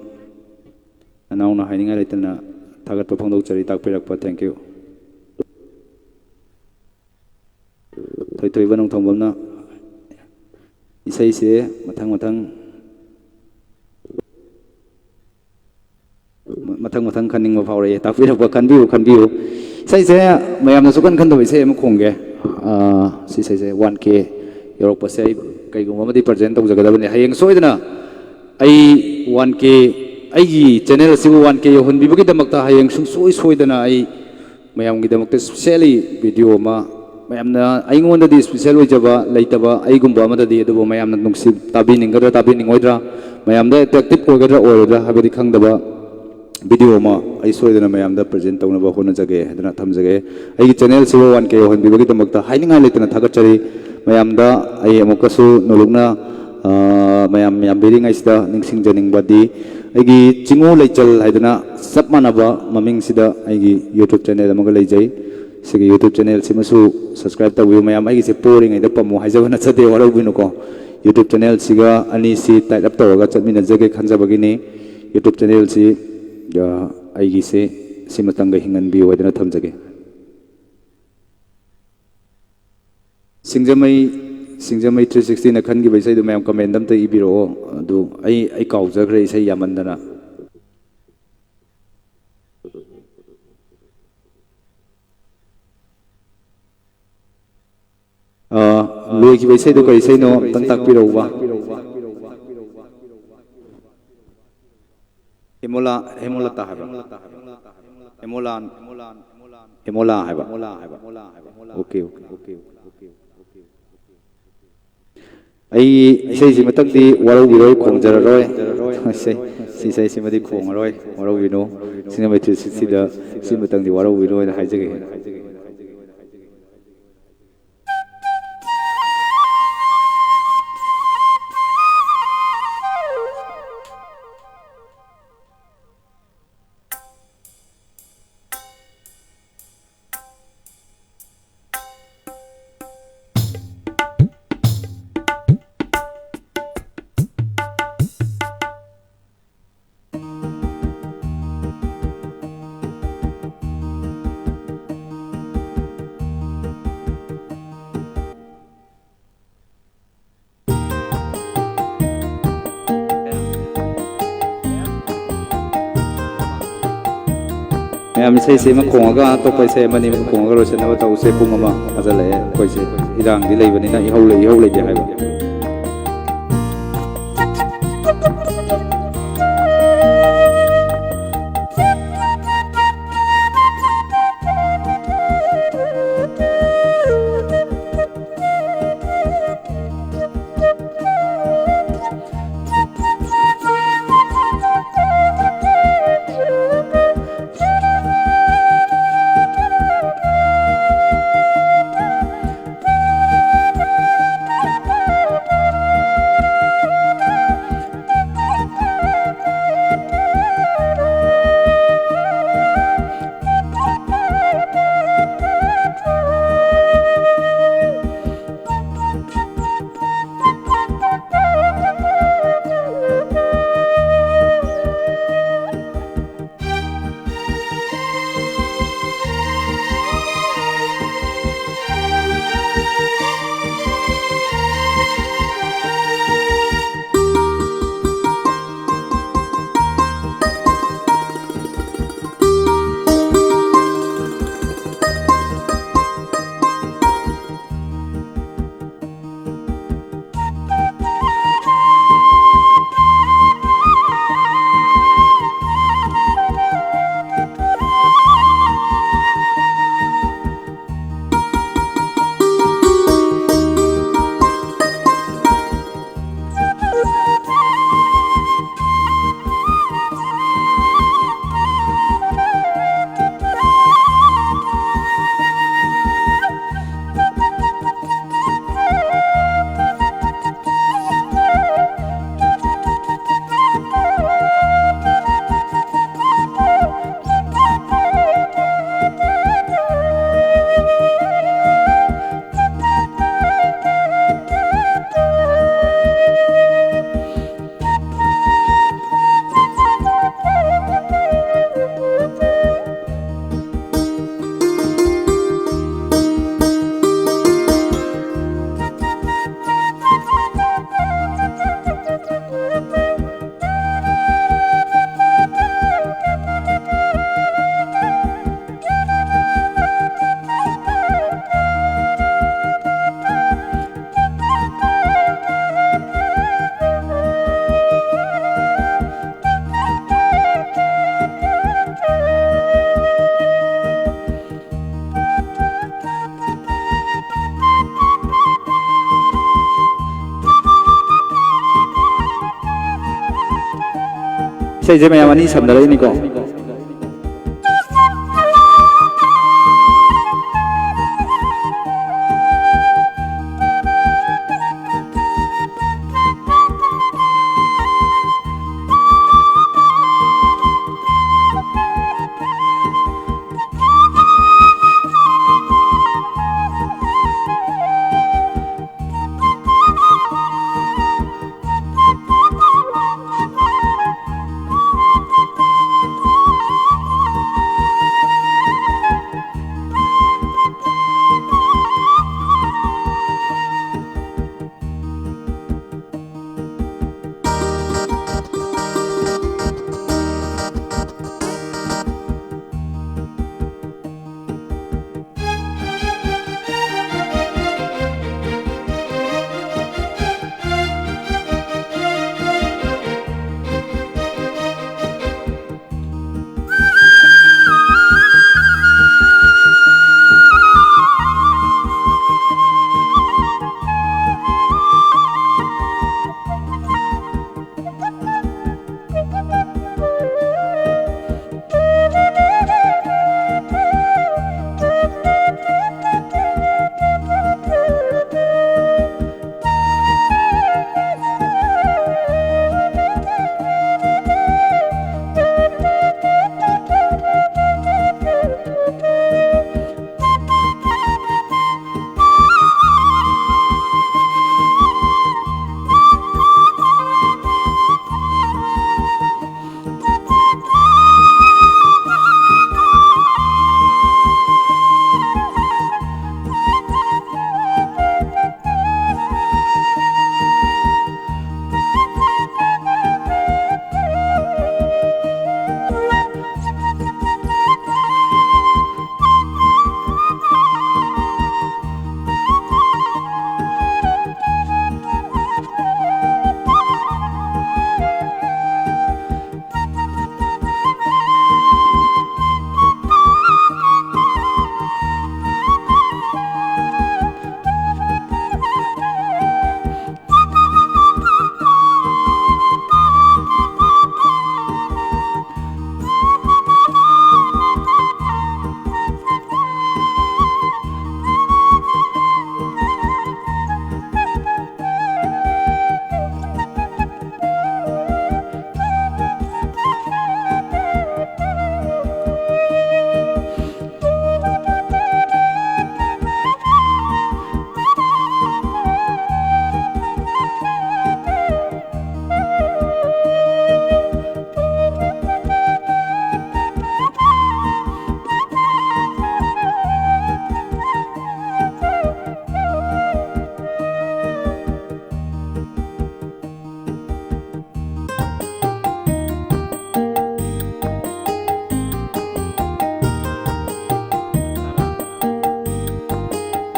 ꯅꯅꯥꯎꯅ ꯍꯥꯏꯅꯤꯡꯉꯥꯏ ꯂꯩꯇꯅ ꯊꯥꯒꯠꯄ ꯐꯣꯡꯗꯣꯛꯆꯔꯤ ꯇꯥꯛꯄꯤꯔꯛꯄ ꯊꯦꯡꯛ ꯌꯨ ꯊꯣꯏꯊꯣꯏꯕ ꯅꯣꯡꯊꯣꯝꯕꯝꯅ ꯏꯁꯩꯁꯦ ꯃꯊꯪ ꯈꯟꯅꯤꯡꯕ ꯐꯥꯎꯔꯛꯑꯦ ꯇꯥꯛꯄꯤꯔꯛꯄ ꯈꯟꯕꯤꯌꯨ ꯏꯁꯩꯁꯦ ꯃꯌꯥꯝꯅ ꯁꯨꯛꯈꯟ ꯈꯟꯗꯕ ꯏꯁꯩ ꯑꯃ ꯈꯣꯡꯒꯦ ꯁꯤ ꯏꯁꯩꯁꯦ 1K ꯌꯧꯔꯛꯄꯁꯦ ꯑꯩ ꯀꯩꯒꯨꯝꯕ ꯑꯃꯗꯤ ꯄ꯭ꯔꯖꯦꯟ ꯇꯧꯖꯒꯗꯕꯅꯤ ꯍꯌꯦꯡ ꯁꯣꯏꯗꯅ ꯑꯩ 1K ꯑꯩꯒꯤ ꯆꯦꯅꯦꯜ ꯑꯁꯤꯕꯨ 1K ꯌꯧꯍꯟꯕꯤꯕꯒꯤꯗꯃꯛꯇ ꯍꯌꯦꯡ ꯁꯨꯡꯁꯣꯏ ꯁꯣꯏꯗꯅ ꯑꯩ ꯃꯌꯥꯝꯒꯤꯗꯃꯛꯇ ꯁ꯭ꯄꯦꯁꯤꯌꯦꯜꯂꯤ ꯚꯤꯗꯤꯑꯣ ꯑꯃ ꯃꯌꯥꯝꯅ ꯑꯩꯉꯣꯟꯗꯗꯤ ꯁ꯭ꯄꯦꯁꯤꯌꯦꯜ ꯑꯣꯏꯖꯕ ꯂꯩꯇꯕ ꯑꯩꯒꯨꯝꯕ ꯑꯃꯗꯗꯤ ꯑꯗꯨꯕꯨ ꯃꯌꯥꯝꯅ ꯇꯥꯕꯤꯅꯤꯡꯒꯗ꯭ꯔꯥ ꯇꯥꯕꯤꯅꯤꯡꯉꯣꯏꯗ꯭ꯔꯥ ꯃꯌꯥꯝꯗ ꯑꯦꯇ꯭ꯔꯦꯛꯇꯤꯞ ꯑꯣꯏꯒꯗ꯭ꯔꯥ ꯍꯥꯏꯕꯗꯤ ꯈꯪꯗꯕ ꯚꯤꯗꯤꯑꯣ ꯑꯃ ꯑꯩ ꯁꯣꯏꯗꯅ ꯃꯌꯥꯝꯗ ꯄ꯭ꯔꯖꯦꯟ ꯇꯧꯅꯕ ꯍꯣꯠꯅꯖꯒꯦ ꯍꯥꯏꯗꯅ ꯊꯝꯖꯒꯦ ꯑꯩꯒꯤ ꯆꯦꯅꯦꯜꯁꯤꯕꯨ 1K ꯌꯧꯍꯟꯕꯤꯕꯒꯤꯗꯃꯛꯇ ꯍꯥꯏꯅꯤꯡꯉꯥꯏ ꯂꯩꯇꯅ ꯊꯥꯒꯠꯆꯔꯤ ꯃꯌꯥꯝꯗ ꯑꯩ ꯑꯃꯨꯛꯀꯁꯨ ꯅꯣꯂꯨꯛꯅ ꯃꯌꯥꯝ ꯌꯥꯝꯕꯤꯔꯤꯉꯩꯁꯤꯗ ꯅꯤꯡꯁꯤꯡꯖꯅꯤꯡꯕꯗꯤ ꯑꯩꯒꯤ ꯆꯤꯡꯉꯨ ꯂꯩꯆꯜ ꯍꯥꯏꯗꯅ ꯆꯞ ꯃꯥꯟꯅꯕ ꯃꯃꯤꯡꯁꯤꯗ ꯑꯩꯒꯤ ꯌꯨꯇ꯭ꯌꯨꯕ ꯆꯦꯅꯦꯜ ꯑꯃꯒ ꯂꯩꯖꯩ ꯁꯤꯒꯤ ꯌꯨꯇ꯭ꯌꯨꯕ ꯆꯦꯅꯦꯜꯁꯤꯃꯁꯨ ꯁꯕꯁꯀ꯭ꯔꯥꯏꯕ ꯇꯧꯕꯤꯌꯨ ꯃꯌꯥꯝ ꯑꯩꯒꯤꯁꯦ ꯄꯣꯔꯤꯉꯩꯗ ꯄꯝꯃꯨ ꯍꯥꯏꯖꯕ ꯅꯠꯆꯗꯦ ꯋꯥꯔꯧꯕꯤꯅꯨꯀꯣ ꯌꯨꯇ꯭ꯌꯨꯕ ꯆꯦꯅꯦꯜꯁꯤꯒ ꯑꯅꯤꯁꯤ ꯇꯥꯏꯠ ꯑꯞ ꯇꯧꯔꯒ ꯆꯠꯃꯤꯟꯅꯖꯒꯦ ꯈꯟꯖꯕꯒꯤꯅꯤ ꯌꯨꯇ꯭ꯌꯨꯕ ꯆꯦꯅꯦꯜꯁꯤ ꯑꯩꯒꯤꯁꯦ ꯁꯤꯃꯇꯪꯒ ꯍꯤꯡꯍꯟꯕꯤꯌꯨ ꯍꯥꯏꯗꯅ ꯊꯝꯖꯒꯦ ꯁꯤꯡꯖꯃꯩ 360ꯅ ꯈꯟꯈꯤꯕ ꯏꯁꯩꯗꯨ ꯃꯌꯥꯝ ꯀꯃꯦꯟꯗ ꯑꯝꯇ ꯏꯕꯤꯔꯛꯑꯣ ꯑꯗꯨ ꯑꯩ ꯀꯥꯎꯖꯈ꯭ꯔꯦ ꯏꯁꯩ ꯌꯥꯝꯃꯟꯗꯅ ꯂꯣꯏꯈꯤꯕ ꯏꯁꯩꯗꯨ ꯀꯔꯤ ꯏꯁꯩꯅꯣ ꯑꯝꯇꯪ ꯇꯥꯛꯄꯤꯔꯛꯎꯕ ꯍꯦꯃꯣꯂꯇꯥ ꯍꯥꯏꯕ꯭ꯔꯥ ꯍꯦꯃꯣꯂꯥ ꯍꯥꯏꯕ ꯑꯣꯀꯦ ꯑꯩ ꯏꯁꯩꯁꯤ ꯃꯊꯪꯗꯤ ꯋꯥꯔꯧꯕꯤꯔꯣꯏ ꯈꯣꯡꯖꯔꯔꯣꯏ ꯁꯤ ꯏꯁꯩꯁꯤꯃꯗꯤ ꯈꯣꯡꯉꯔꯣꯏ ꯋꯥꯔꯧꯕꯤꯅꯨ ꯁꯤꯡꯖꯃꯩ 360ꯗ ꯁꯤꯃꯇꯪꯗꯤ ꯋꯥꯔꯧꯕꯤꯔꯣꯏꯅ ꯍꯥꯏꯖꯒꯦ ꯃꯌꯥꯝ ꯏꯁꯩꯁꯦ ꯑꯃ ꯈꯣꯡꯉꯒ ꯑꯇꯣꯞꯄ ꯏꯁꯩ ꯑꯃꯅꯤ ꯈꯣꯡꯉꯒ ꯂꯣꯏꯁꯤꯟꯅꯕ ꯇꯧꯁꯦ ꯄꯨꯡ ꯑꯃ ꯐꯥꯖꯤꯜꯂꯛꯑꯦ ꯑꯩꯈꯣꯏꯁꯦ ꯏꯔꯥꯡꯗꯤ ꯂꯩꯕꯅꯤꯅ ꯏꯍꯧ ꯂꯩꯇꯦ ꯍꯥꯏꯕ ꯏꯁꯩꯁꯦ ꯃꯌꯥꯝ ꯑꯅꯤ ꯁꯝꯅꯔꯛꯏꯅꯤꯀꯣ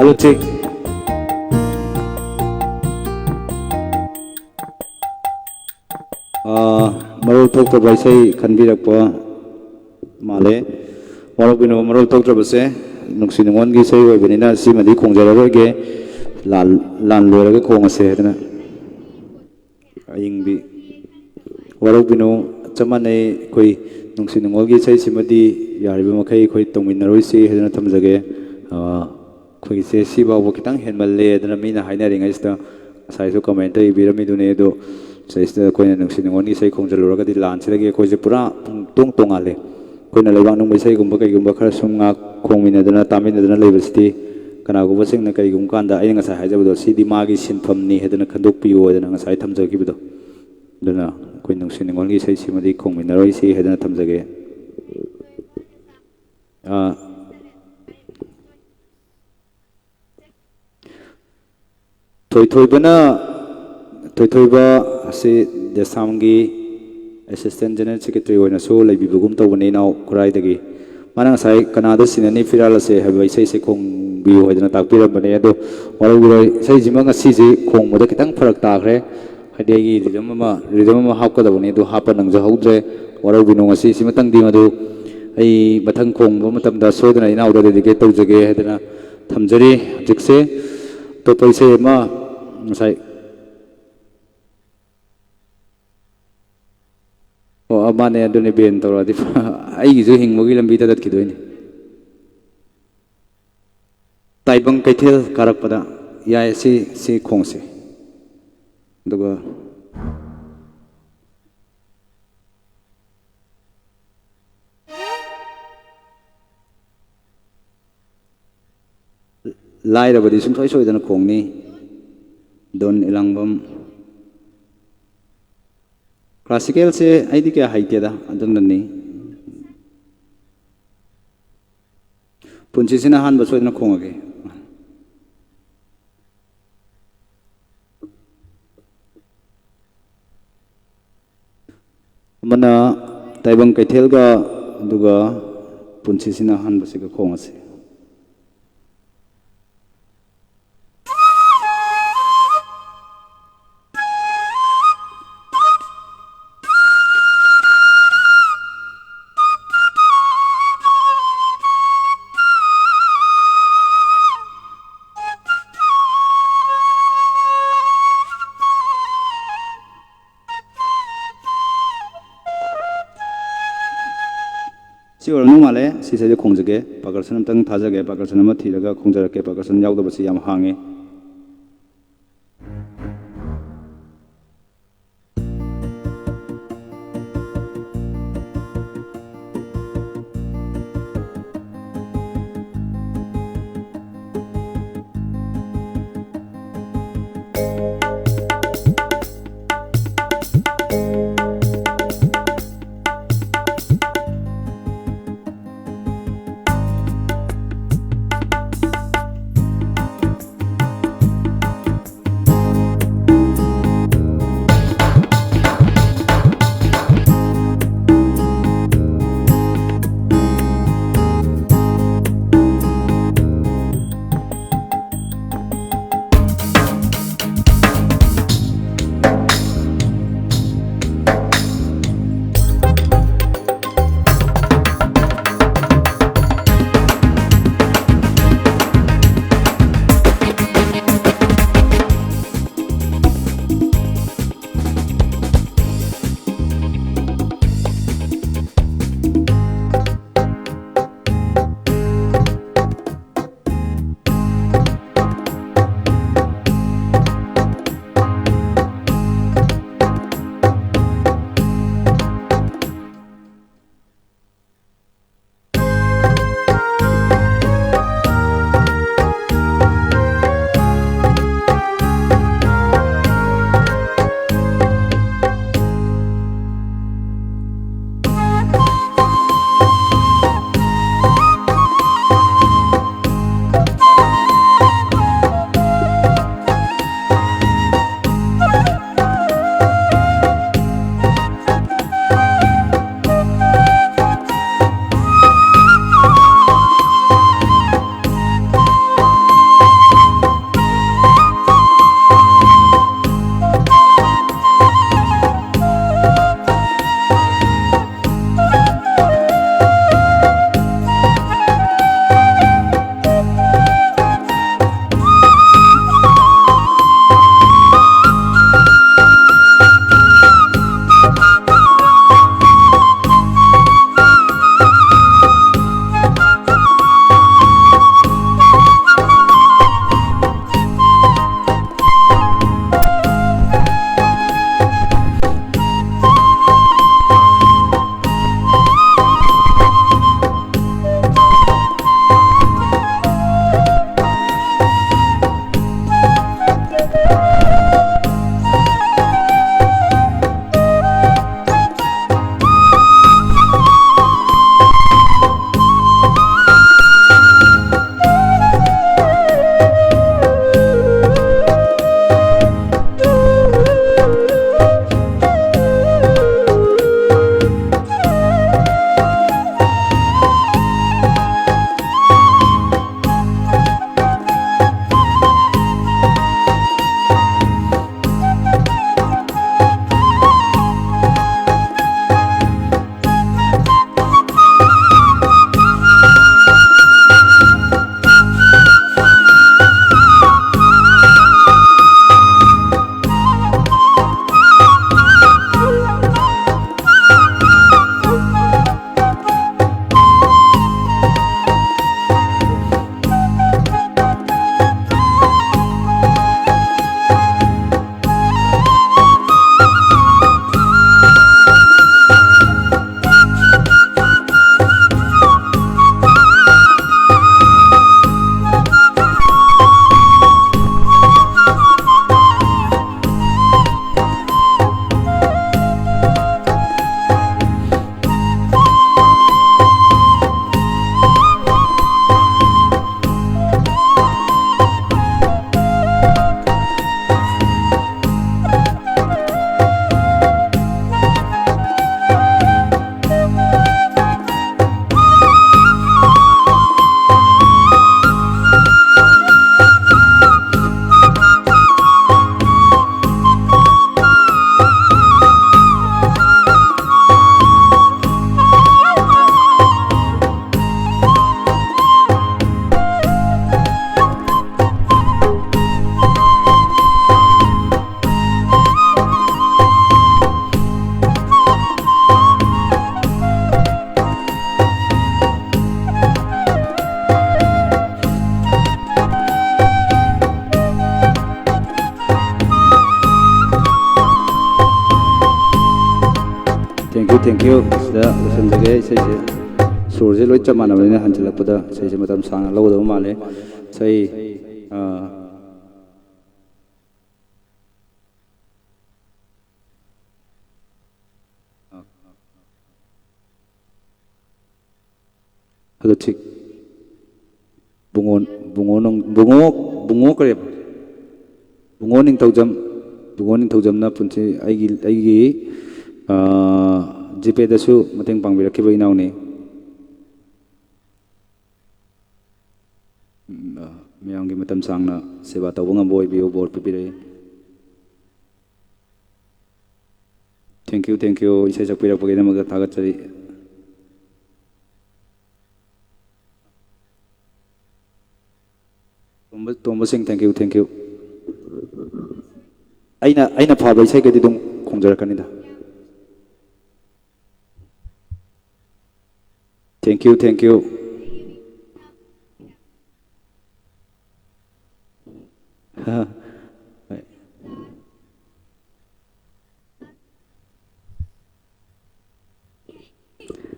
Halo cek. Marul thoktraba isai khanbirakpa male warok binu marul thoktraba se nungsi nungon gi isai oibanina simadi khongjararoi lan loiraga khongase hadana ayingbi warok binu chamanai koi nungsi nungol gi isai simadi yariba makai koi tongminaroi se hadana thamjage koi se sibawo kitang henmalle hadana mina hainaringai sta saiso comment ai birami dune do saista koina nungsi nungon gi sai khongjaluraga di lan sirage koi je pura tung tongale koina leibang nung sai gumba kai gumba khara sumnga khongminadana taminadana leibasti kana go basing na kai gum kanda ai nga sai hajabdo sidi magi sinpham ni hedana khandok piyo hedana nga sai thamjagi bido dana koi nungsi nungon gi sai simadi khongminaroi si hedana thamjage Toitoiba si Desamgi Assistant General Secretary oina so leibibugum tawbani naw kuraidagi manang sai kanada sinani firala se habai sai se khong biu hedana takpirambane ado waroi sai jimanga siji khong moda kitang farak takre hadegi ridam ma hapkadabani do hapa nangja haudre waroi binong asi simatang di madu ai bathang khong ba matamda soidana ina order dedicate tawjage hedana thamjari jikse to paise ma sai amane adune ben tawradi ai ju hingmogi lambi tadat kidoini taibang kaithel karakpada ya si khongse duga lairabadi sumsoi soidana khongni don ilangbam classical se aidi kya haite da adunni punchi sina han ba soidna khongage mana taibang kaithel ga duga punchi sina han ba se ga khongase si orang male si saja khongjage pakarsan tang thajage pakarsan ma thiraga khongjarake pakarsan yaudabasi yam hange thank you sida losenjage saise surje loi chap manabane hanchilakpada saise matam sang lawda male sai hello chik bungo kare bungo ning taujam na punchi aigi GPay da su mateng pangbirakhiba inaw ni miyamgi matam sangna seba tawba ngamboi bio bor pipire thank you isai sakpirakpagi namaga thagatchari Tomba Singh thank you aina phaba isai kadi dum khongjarakani da thank you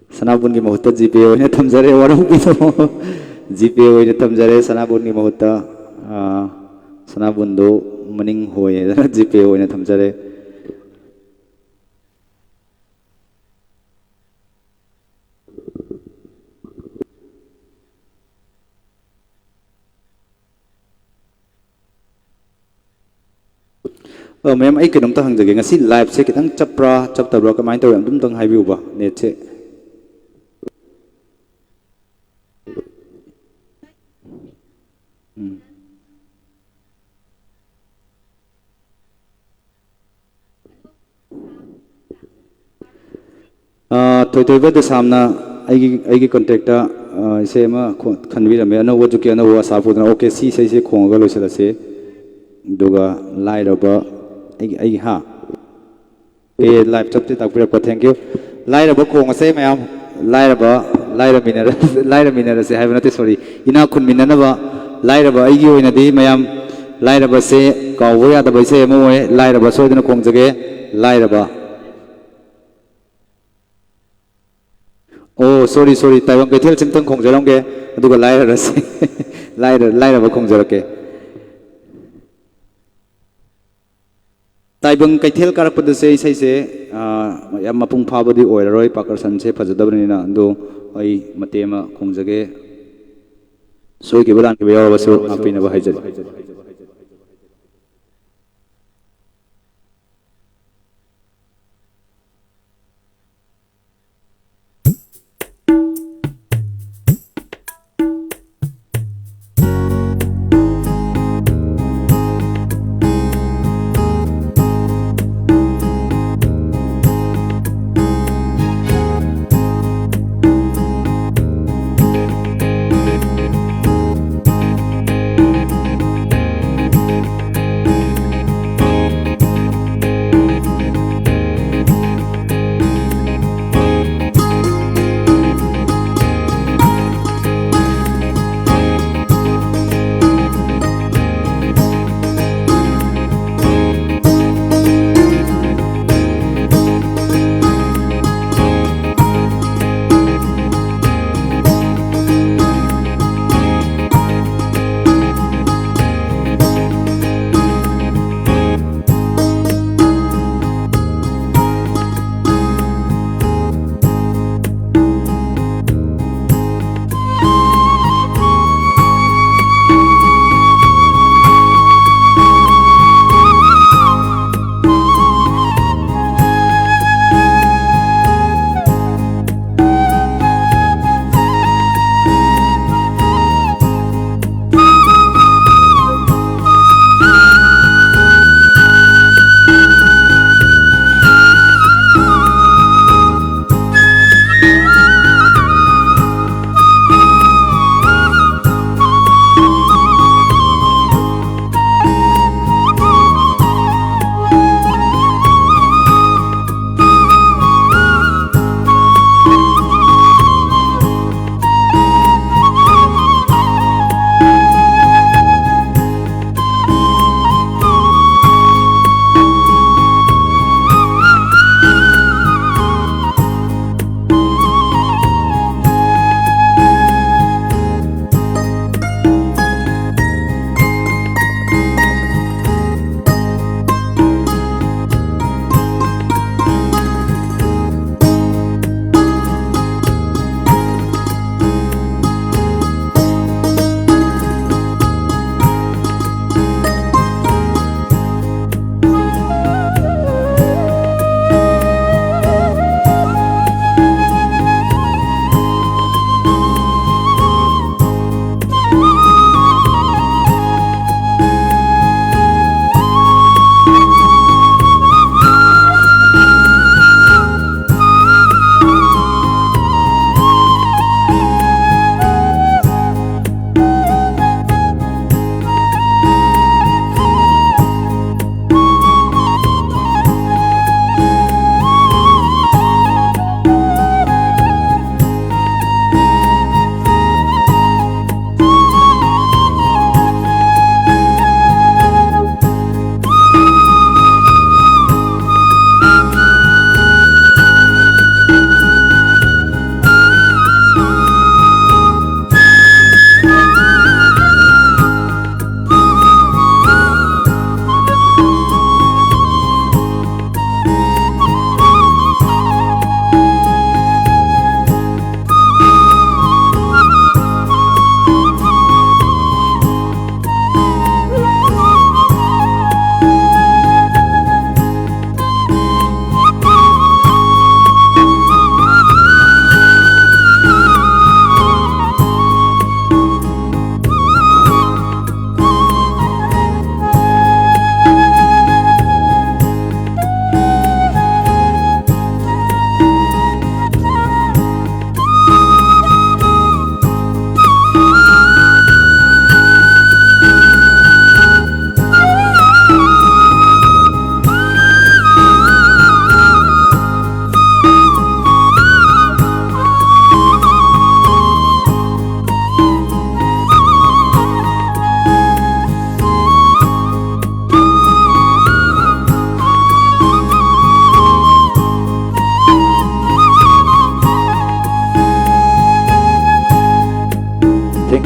Sanabun ki mahutta GPay oine thamjare waram bido GPay oine thamjare Sanabun ki mahutta Sanabun do maning hoye GPay oine thamjare Ma'am ai kinong ta hangjage ngasi live se kitang chaptabra kamai tawam dum tang haibiu ba net se Toitoiba de samna aigi contacta ise ma khanbirame ana wajuki ana wa sapudna okay si se khonga loisala se duga lairaba ai ha ke live chapti takpira ko thank you lairaba khonga se mayam laira minara se haibna te sorry ina khun minana ba lairaba aigi oina di mayam lairaba se kawo ya da bai se mo lairaba soidna khongjage lairaba Oh, sorry. Taiwan Kaithel Chimtang Khongjarongge aduga laira rase laira ba khongjarake Taiwan Kaithel karakpada se sai se yam mapung phabadi oiraroi pakarsan se phajadabrina ando ai matema khongjage soi ke bulan ke yawa basu apina ba haijal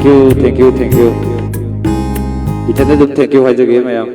thank you. 이태는 좀 thank you 하자게 마야.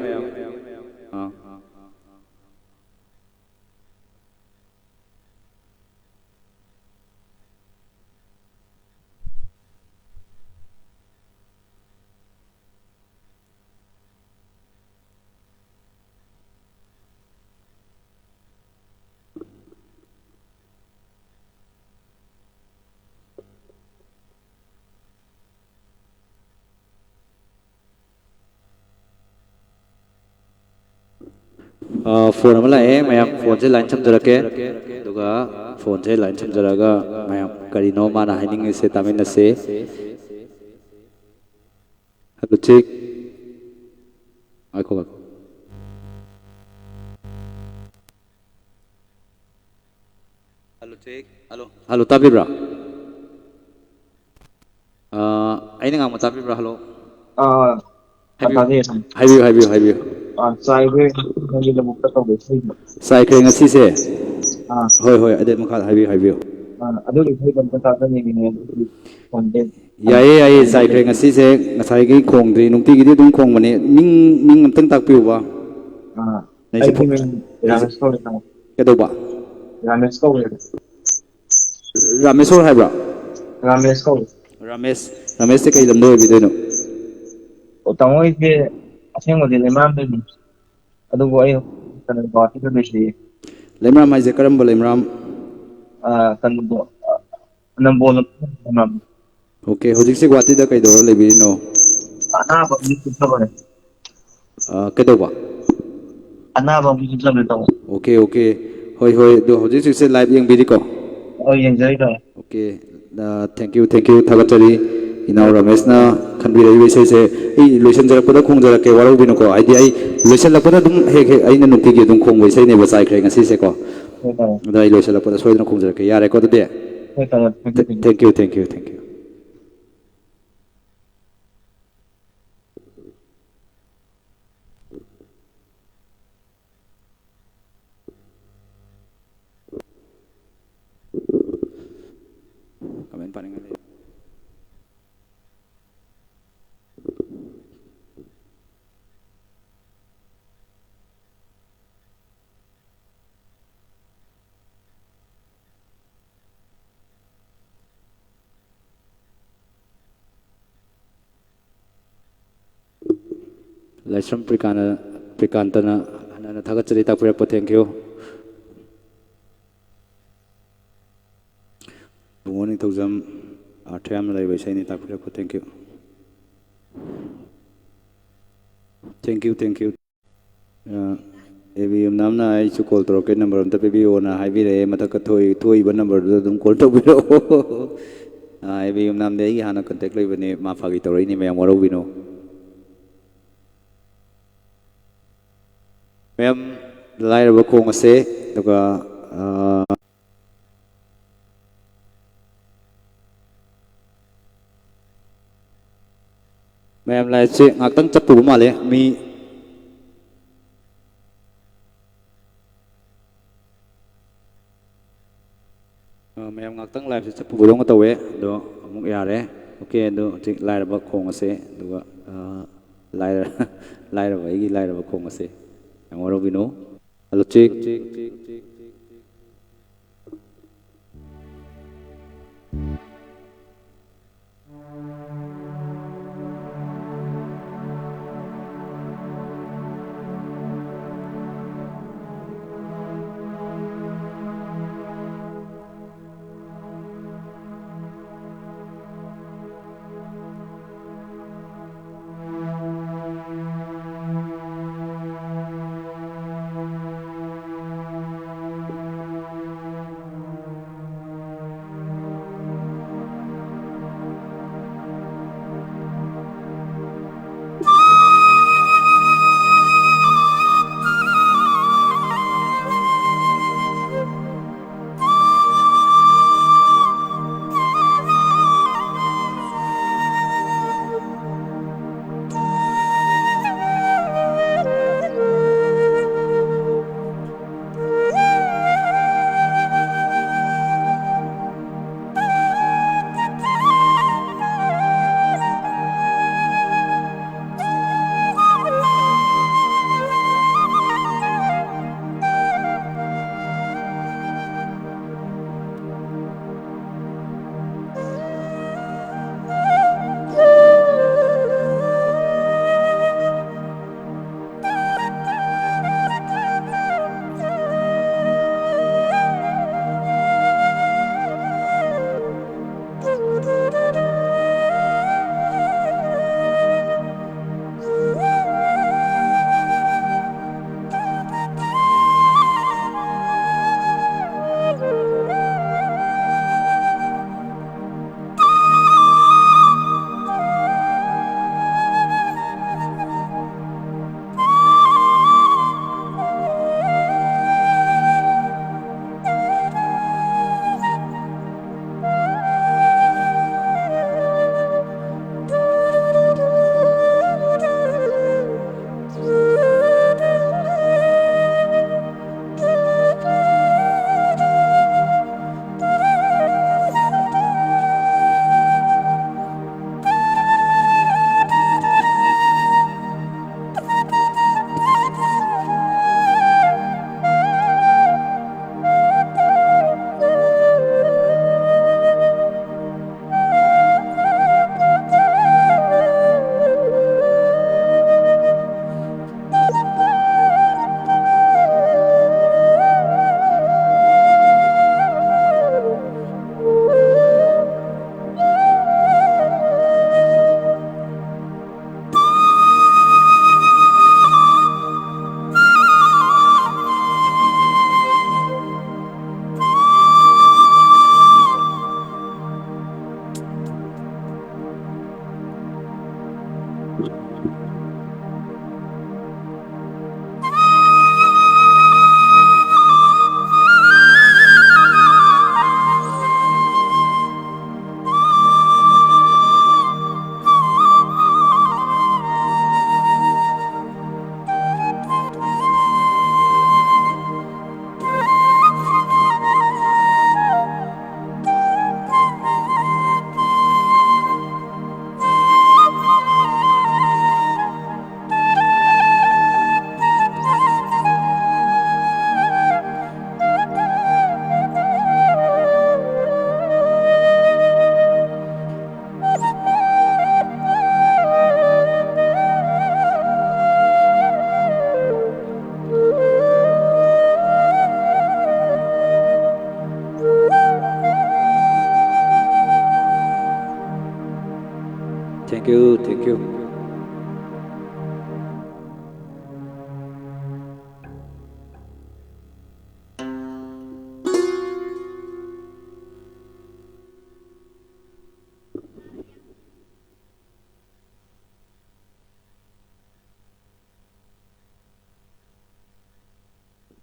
Phone अमा लाए ma'am phone से line समझरके दुगा phone से line समझरगा ma'am करीनो माना हाइनिंग से तामिन से hello check आको हेलो चेक हेलो ताबिब्रा आइने ngang ताबिब्रा हेलो हाइबियो sai kring asi se hoi ade makha habiyo yae sai kring asi se ngasai gi khong dri nungti gi dum khong mane ming amtang tak piu ba nei ke do ba ramesor haibra ramesh te kai lamdo bi deno tamoi ke asengodi lemam de adugo ay kan bati de besi lemram mai je karam bo lemram kan bo nambo nam okay hojik se gwati da kai do le bi no ana ba ni sabare ke do ba ana ba ni sabare to okay hoi do hojik se live yang bi ko yang jai to okay thank you thagachari inau ramesh na khanbi rai we se ei loisan jara pada khong jara ke waro binu ko ai ai loisan la pada dum he ai na nukti ge dum khong we sai ne ba sai khre ngasi se ko dai loisan la pada soi na khong jara ke yare ko de thank you comment paling ale Laisram Prikantana Anana Thagachari Takpirappa thank you. Good morning Tawjam Arthayam Lai Vaisani Takpirappa thank you. Thank you. Ebi namna ai chu call troke number am tape ona hai bi re mataka thoi ba number do dum call to biro. Ebi nam de hana contact lai bane ma phagi torai ni mayam waro bino. Mayam lai ra ko ngase duga mayam lai che ngak tang chapu ma le mi mayam ngak tang live chapu bodong ta we do amuk yare okay do tik lai ra khong ase duga lai ra gi lai ra khong ase amoro bino hello check thank you.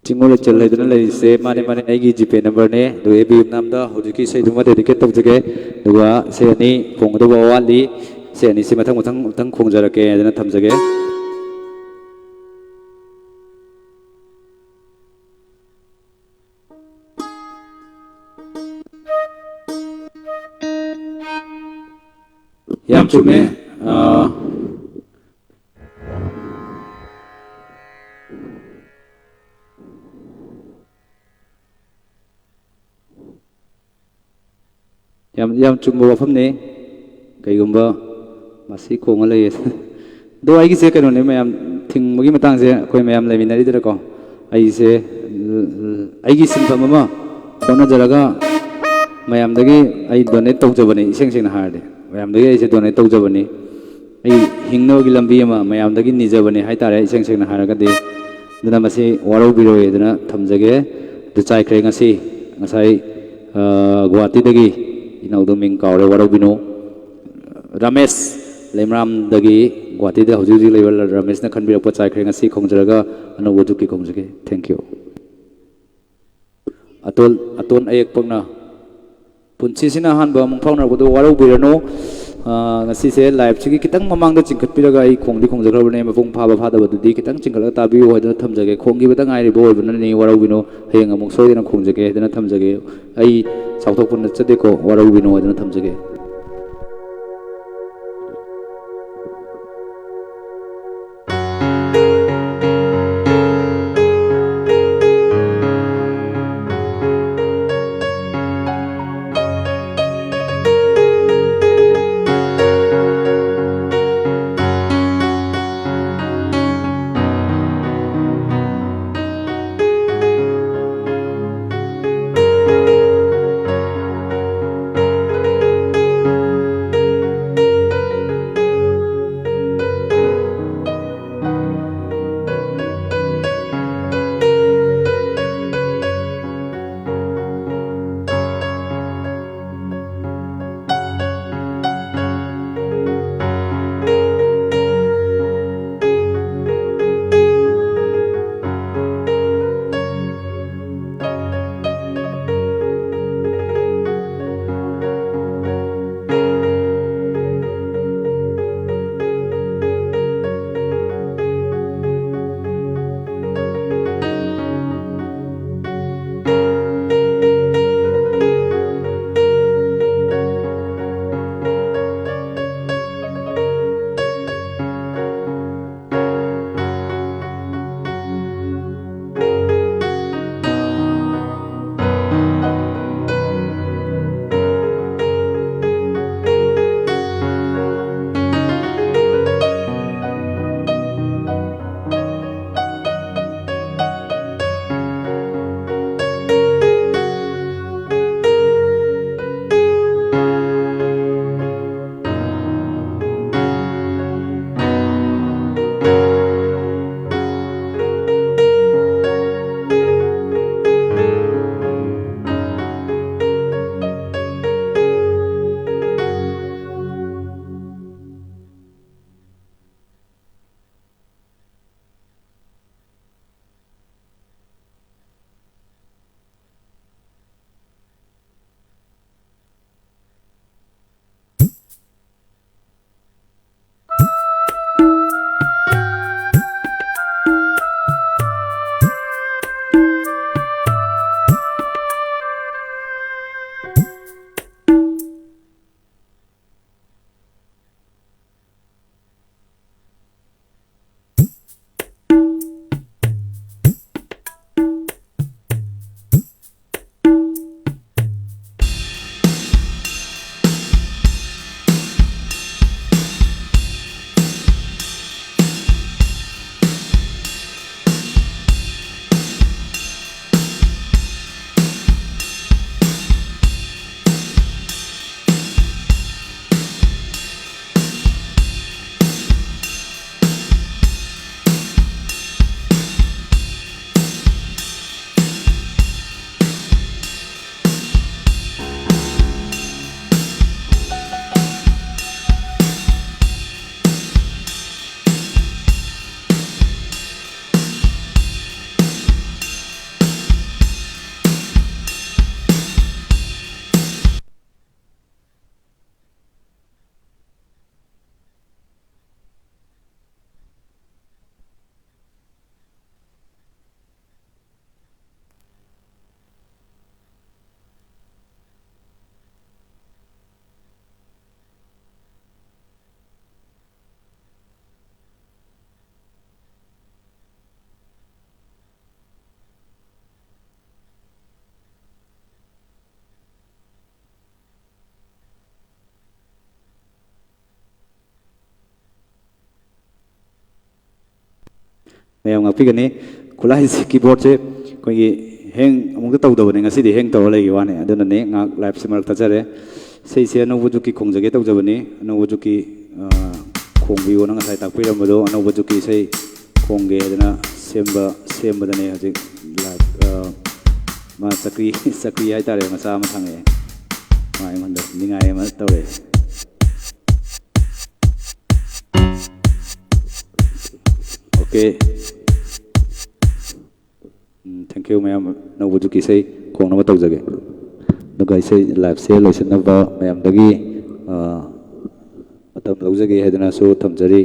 Cingol chal lai dun lai se mane mane ai gi GPay number ne do e bi nam da hoji ki sei duma dedicate tok jage duwa se ani khong do wa li se ani se mathang mathang tang khong jara ke dana tham jage yam chume yam chumbo wafam ne kaigumba masi khong lai do ai gi se kano ne mayam thing magi matang se khoi mayam lai minari dra ko ai se ai gi simpham ma khona jaraga mayam dagi ai donate tok jabani iseng seng na harde mayam dagi ai se donate tok jabani ai hingno gi lambi ma mayam dagi ni jabani hai tare iseng seng na haraga de duna masi waro biro e duna thamjage du chai kre ngasi ngasai Guwahati dagi inaw do ming kaure waro bino Ramesh lemram dagi Guwahati da hoji level Ramesh na khanbira po chai kre ngasi khongjaraga anu wudu ki khongjage thank you aton ayak pangna punchi sina han ba mungphawna ko do waro birano ngasi se live chigi kitang mamang da chingkhat piraga ai khongdi khongjagrawne mapung phaba phada badudi kitang chingkhala tabi hoida thamjage khonggi bata ngai ri bo bana ni waro bino heng amuk soidina khongjage dana thamjage ai chawthok pun chade ko waro bino dana thamjage ꯃꯌꯥꯝ ꯉꯥꯛꯄꯤꯒꯅꯤ ꯈꯨꯠꯂꯥꯏꯁꯤ ꯀꯤꯕꯣꯔꯗꯁꯦ ꯑꯩꯈꯣꯏꯒꯤ hang ꯑꯃꯨꯛꯇ ꯇꯧꯗꯕꯅꯦ ꯉꯁꯤꯗꯤ hang ꯇꯧꯔ ꯂꯩꯒꯤ ꯋꯥꯅꯦ ꯑꯗꯨꯅꯅꯦ ꯉꯥꯛ ꯂꯥꯏꯐꯁꯤ ꯃꯔꯛ ꯊꯠꯆꯔꯦ ꯏꯁꯩꯁꯦ ꯑꯅꯧꯕ ꯖꯨꯛꯀꯤ ꯈꯣꯡꯖꯒꯦ ꯇꯧꯖꯕꯅꯤ ꯑꯅꯧꯕ ꯖꯨꯛꯀꯤ ꯈꯣꯡꯕꯤꯌꯣꯅ ꯉꯁꯥꯏ ꯇꯥꯛꯄꯤꯔꯝꯕꯗꯣ ꯑꯅꯧꯕ ꯖꯨꯛꯀꯤ ꯏꯁꯩ ꯈꯣꯡꯒꯦ ꯍꯥꯏꯗꯅ ꯁꯦꯝꯕꯗꯅꯦ ꯍꯧꯖꯤꯛ ꯃꯥ ꯆꯀ꯭ꯔꯤ ꯍꯥꯏꯇꯥꯔꯦ ꯃꯆꯥ ꯑꯃ ꯊꯪꯉꯛꯑꯦ ꯃꯥ ꯑꯩꯉꯣꯟꯗ ꯅꯤꯡꯉꯥꯏ ꯑꯃ ꯇꯧꯔꯛꯑꯦ ꯑꯣꯀꯦ ꯊꯦꯡꯛ ꯌꯨ ꯃꯌꯥꯝ ꯑꯅꯧꯕ ꯖꯨꯛꯀꯤ ꯏꯁꯩ ꯈꯣꯡꯅꯕ ꯇꯧꯖꯒꯦ ꯑꯗꯨꯒ ꯏꯁꯩ ꯂꯥꯏꯐꯁꯦ ꯂꯣꯏꯁꯤꯟꯅꯕ ꯃꯌꯥꯝꯗꯒꯤ ꯃꯇꯝ ꯂꯧꯖꯒꯦ ꯍꯥꯏꯗꯅꯁꯨ ꯊꯝꯖꯔꯤ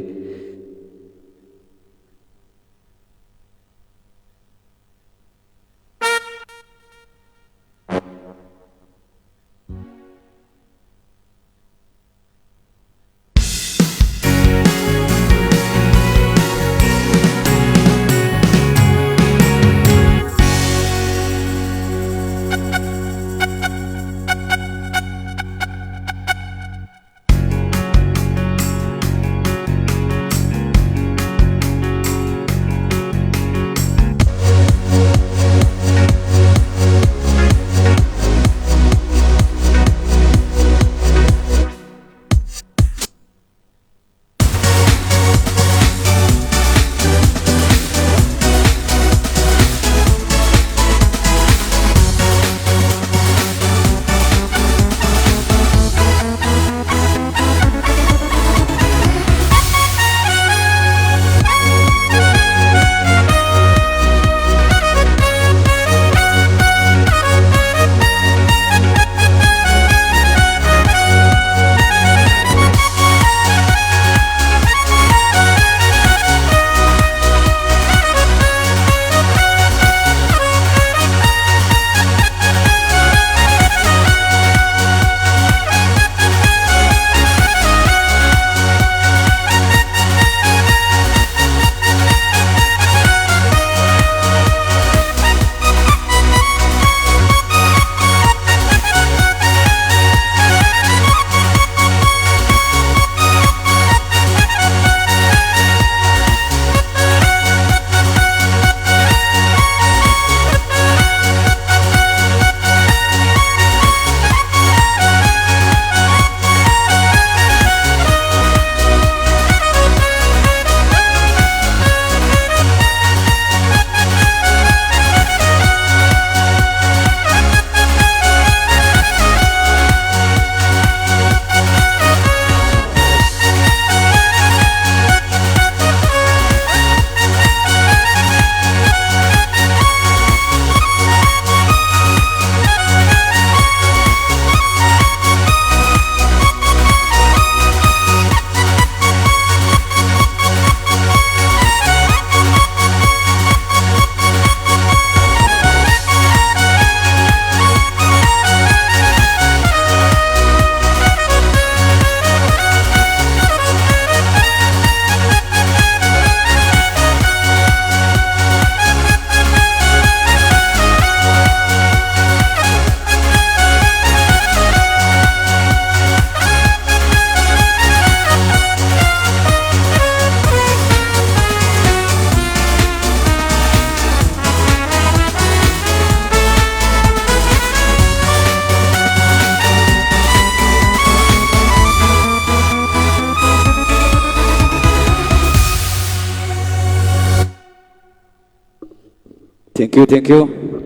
Thank you.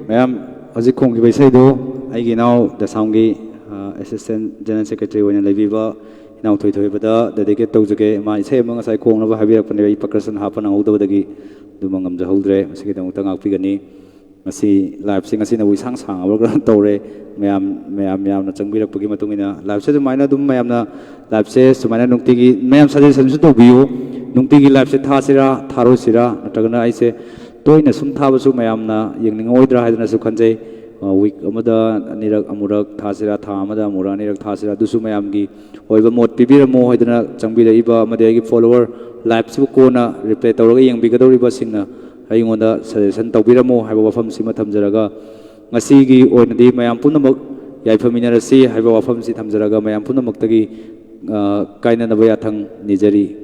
Ma'am, hꯧꯖꯤꯛ ꯈꯣꯡꯈꯤꯕ ꯏꯁꯩꯗꯨ ꯑꯩꯒꯤ ꯏꯅꯥꯎ ꯗꯁꯥꯝꯒꯤ ꯑꯦꯁꯤꯁꯇꯦꯟ ꯖꯦꯅꯔꯦꯜ ꯁꯦꯀ꯭ꯔꯦꯇꯔꯤ ꯑꯣꯏꯅ ꯂꯩꯕꯤꯕ ꯏꯅꯥꯎ ꯊꯣꯏꯊꯣꯏꯕꯗ ꯗꯦꯗꯤꯀꯦꯠ ꯇꯧꯖꯒꯦ ꯃꯥ ꯏꯁꯩ ꯑꯃ ꯉꯁꯥꯏ ꯈꯣꯡꯅꯕ ꯍꯥꯏꯕꯤꯔꯛꯄꯅꯦ ꯑꯩ ꯄꯔꯀꯁꯟ ꯍꯥꯞꯄ ꯅꯪꯍꯧꯗꯕꯗꯒꯤ ꯑꯗꯨꯃ ꯉꯝꯖꯍꯧꯗ꯭रे ꯃꯁꯤꯒꯤꯗꯃꯛꯇ ꯉꯥꯛꯄꯤꯒꯅꯤ ꯉꯁꯤ ꯂꯥꯏꯚꯁꯤ ꯉꯁꯤꯅꯕꯨ ꯏꯁꯥꯡ ꯁꯥꯡꯉꯕ ꯀꯩꯅꯣ ꯇꯧꯔꯦ ꯃꯌꯥꯝꯅ ꯆꯪꯕꯤꯔꯛꯄꯒꯤ ꯃꯇꯨꯡ ꯏꯟꯅ ꯂꯥꯏꯚꯁꯦ ꯑꯗꯨꯃꯥꯏꯅ ꯑꯗꯨꯝ ꯃꯌꯥꯝꯅ ꯂꯥꯏꯚꯁꯦ ꯁꯨꯃꯥꯏꯅ ꯅꯨꯡꯇꯤꯒꯤ ꯃꯌꯥꯝ ꯁꯖꯦꯁꯟꯁꯨ ꯇꯧꯕꯤꯌꯨ ꯅꯨꯡꯇꯤꯒꯤ ꯂꯥꯏꯚꯁꯦ ꯊꯥꯁꯤꯔꯥ ꯊꯥꯔꯣꯏꯁꯤꯔꯥ ꯅꯠꯇ꯭ꯔꯒꯅ ꯑꯩꯁꯦ ꯇꯣꯏꯅ ꯁꯨꯝ ꯊꯥꯕꯁꯨ ꯃꯌꯥꯝꯅ ꯌꯦꯡꯅꯤꯡꯉꯣꯏꯗ꯭ꯔꯥ ꯍꯥꯏꯗꯅꯁꯨ ꯈꯟꯖꯩ ꯋꯤꯛ ꯑꯃꯗ ꯑꯅꯤꯔꯛ ꯑꯃꯨꯔꯛ ꯊꯥꯁꯤꯔꯥ ꯊꯥ ꯑꯃꯗ ꯑꯃꯨꯔꯛ ꯑꯅꯤꯔꯛ ꯊꯥꯁꯤꯔꯥ ꯑꯗꯨꯁꯨ ꯃꯌꯥꯝꯒꯤ ꯑꯣꯏꯕ ꯃꯣꯠ ꯄꯤꯕꯤꯔꯝꯃꯣ ꯍꯥꯏꯗꯅ ꯆꯪꯕꯤꯔꯛꯏꯕ ꯑꯃꯗꯤ ꯑꯩꯒꯤ ꯐꯣꯂꯣꯋꯔ ꯂꯥꯏꯚꯁꯤꯕꯨ ꯀꯣꯟꯅ ꯔꯤꯄ꯭ꯂꯦ ꯇꯧꯔꯒ ꯌꯦꯡꯕꯤꯒꯗꯧꯔꯤꯕꯁꯤꯡꯅ ꯑꯩꯉꯣꯟꯗ ꯁꯖꯦꯁꯟ ꯇꯧꯕꯤꯔꯝꯃꯣ ꯍꯥꯏꯕ ꯋꯥꯐꯝꯁꯤꯃ ꯊꯝꯖꯔꯒ ꯉꯁꯤꯒꯤ ꯑꯣꯏꯅꯗꯤ ꯃꯌꯥꯝ ꯄꯨꯝꯅꯃꯛ ꯌꯥꯏꯐꯃꯤꯟꯅꯔꯁꯤ ꯍꯥꯏꯕ ꯋꯥꯐꯝꯁꯤ ꯊꯝꯖꯔꯒ ꯃꯌꯥꯝ ꯄꯨꯝꯅꯃꯛꯇꯒꯤ ꯀꯥꯏꯅꯅꯕ ꯌꯥꯊꯪ ꯅꯤꯖꯔꯤ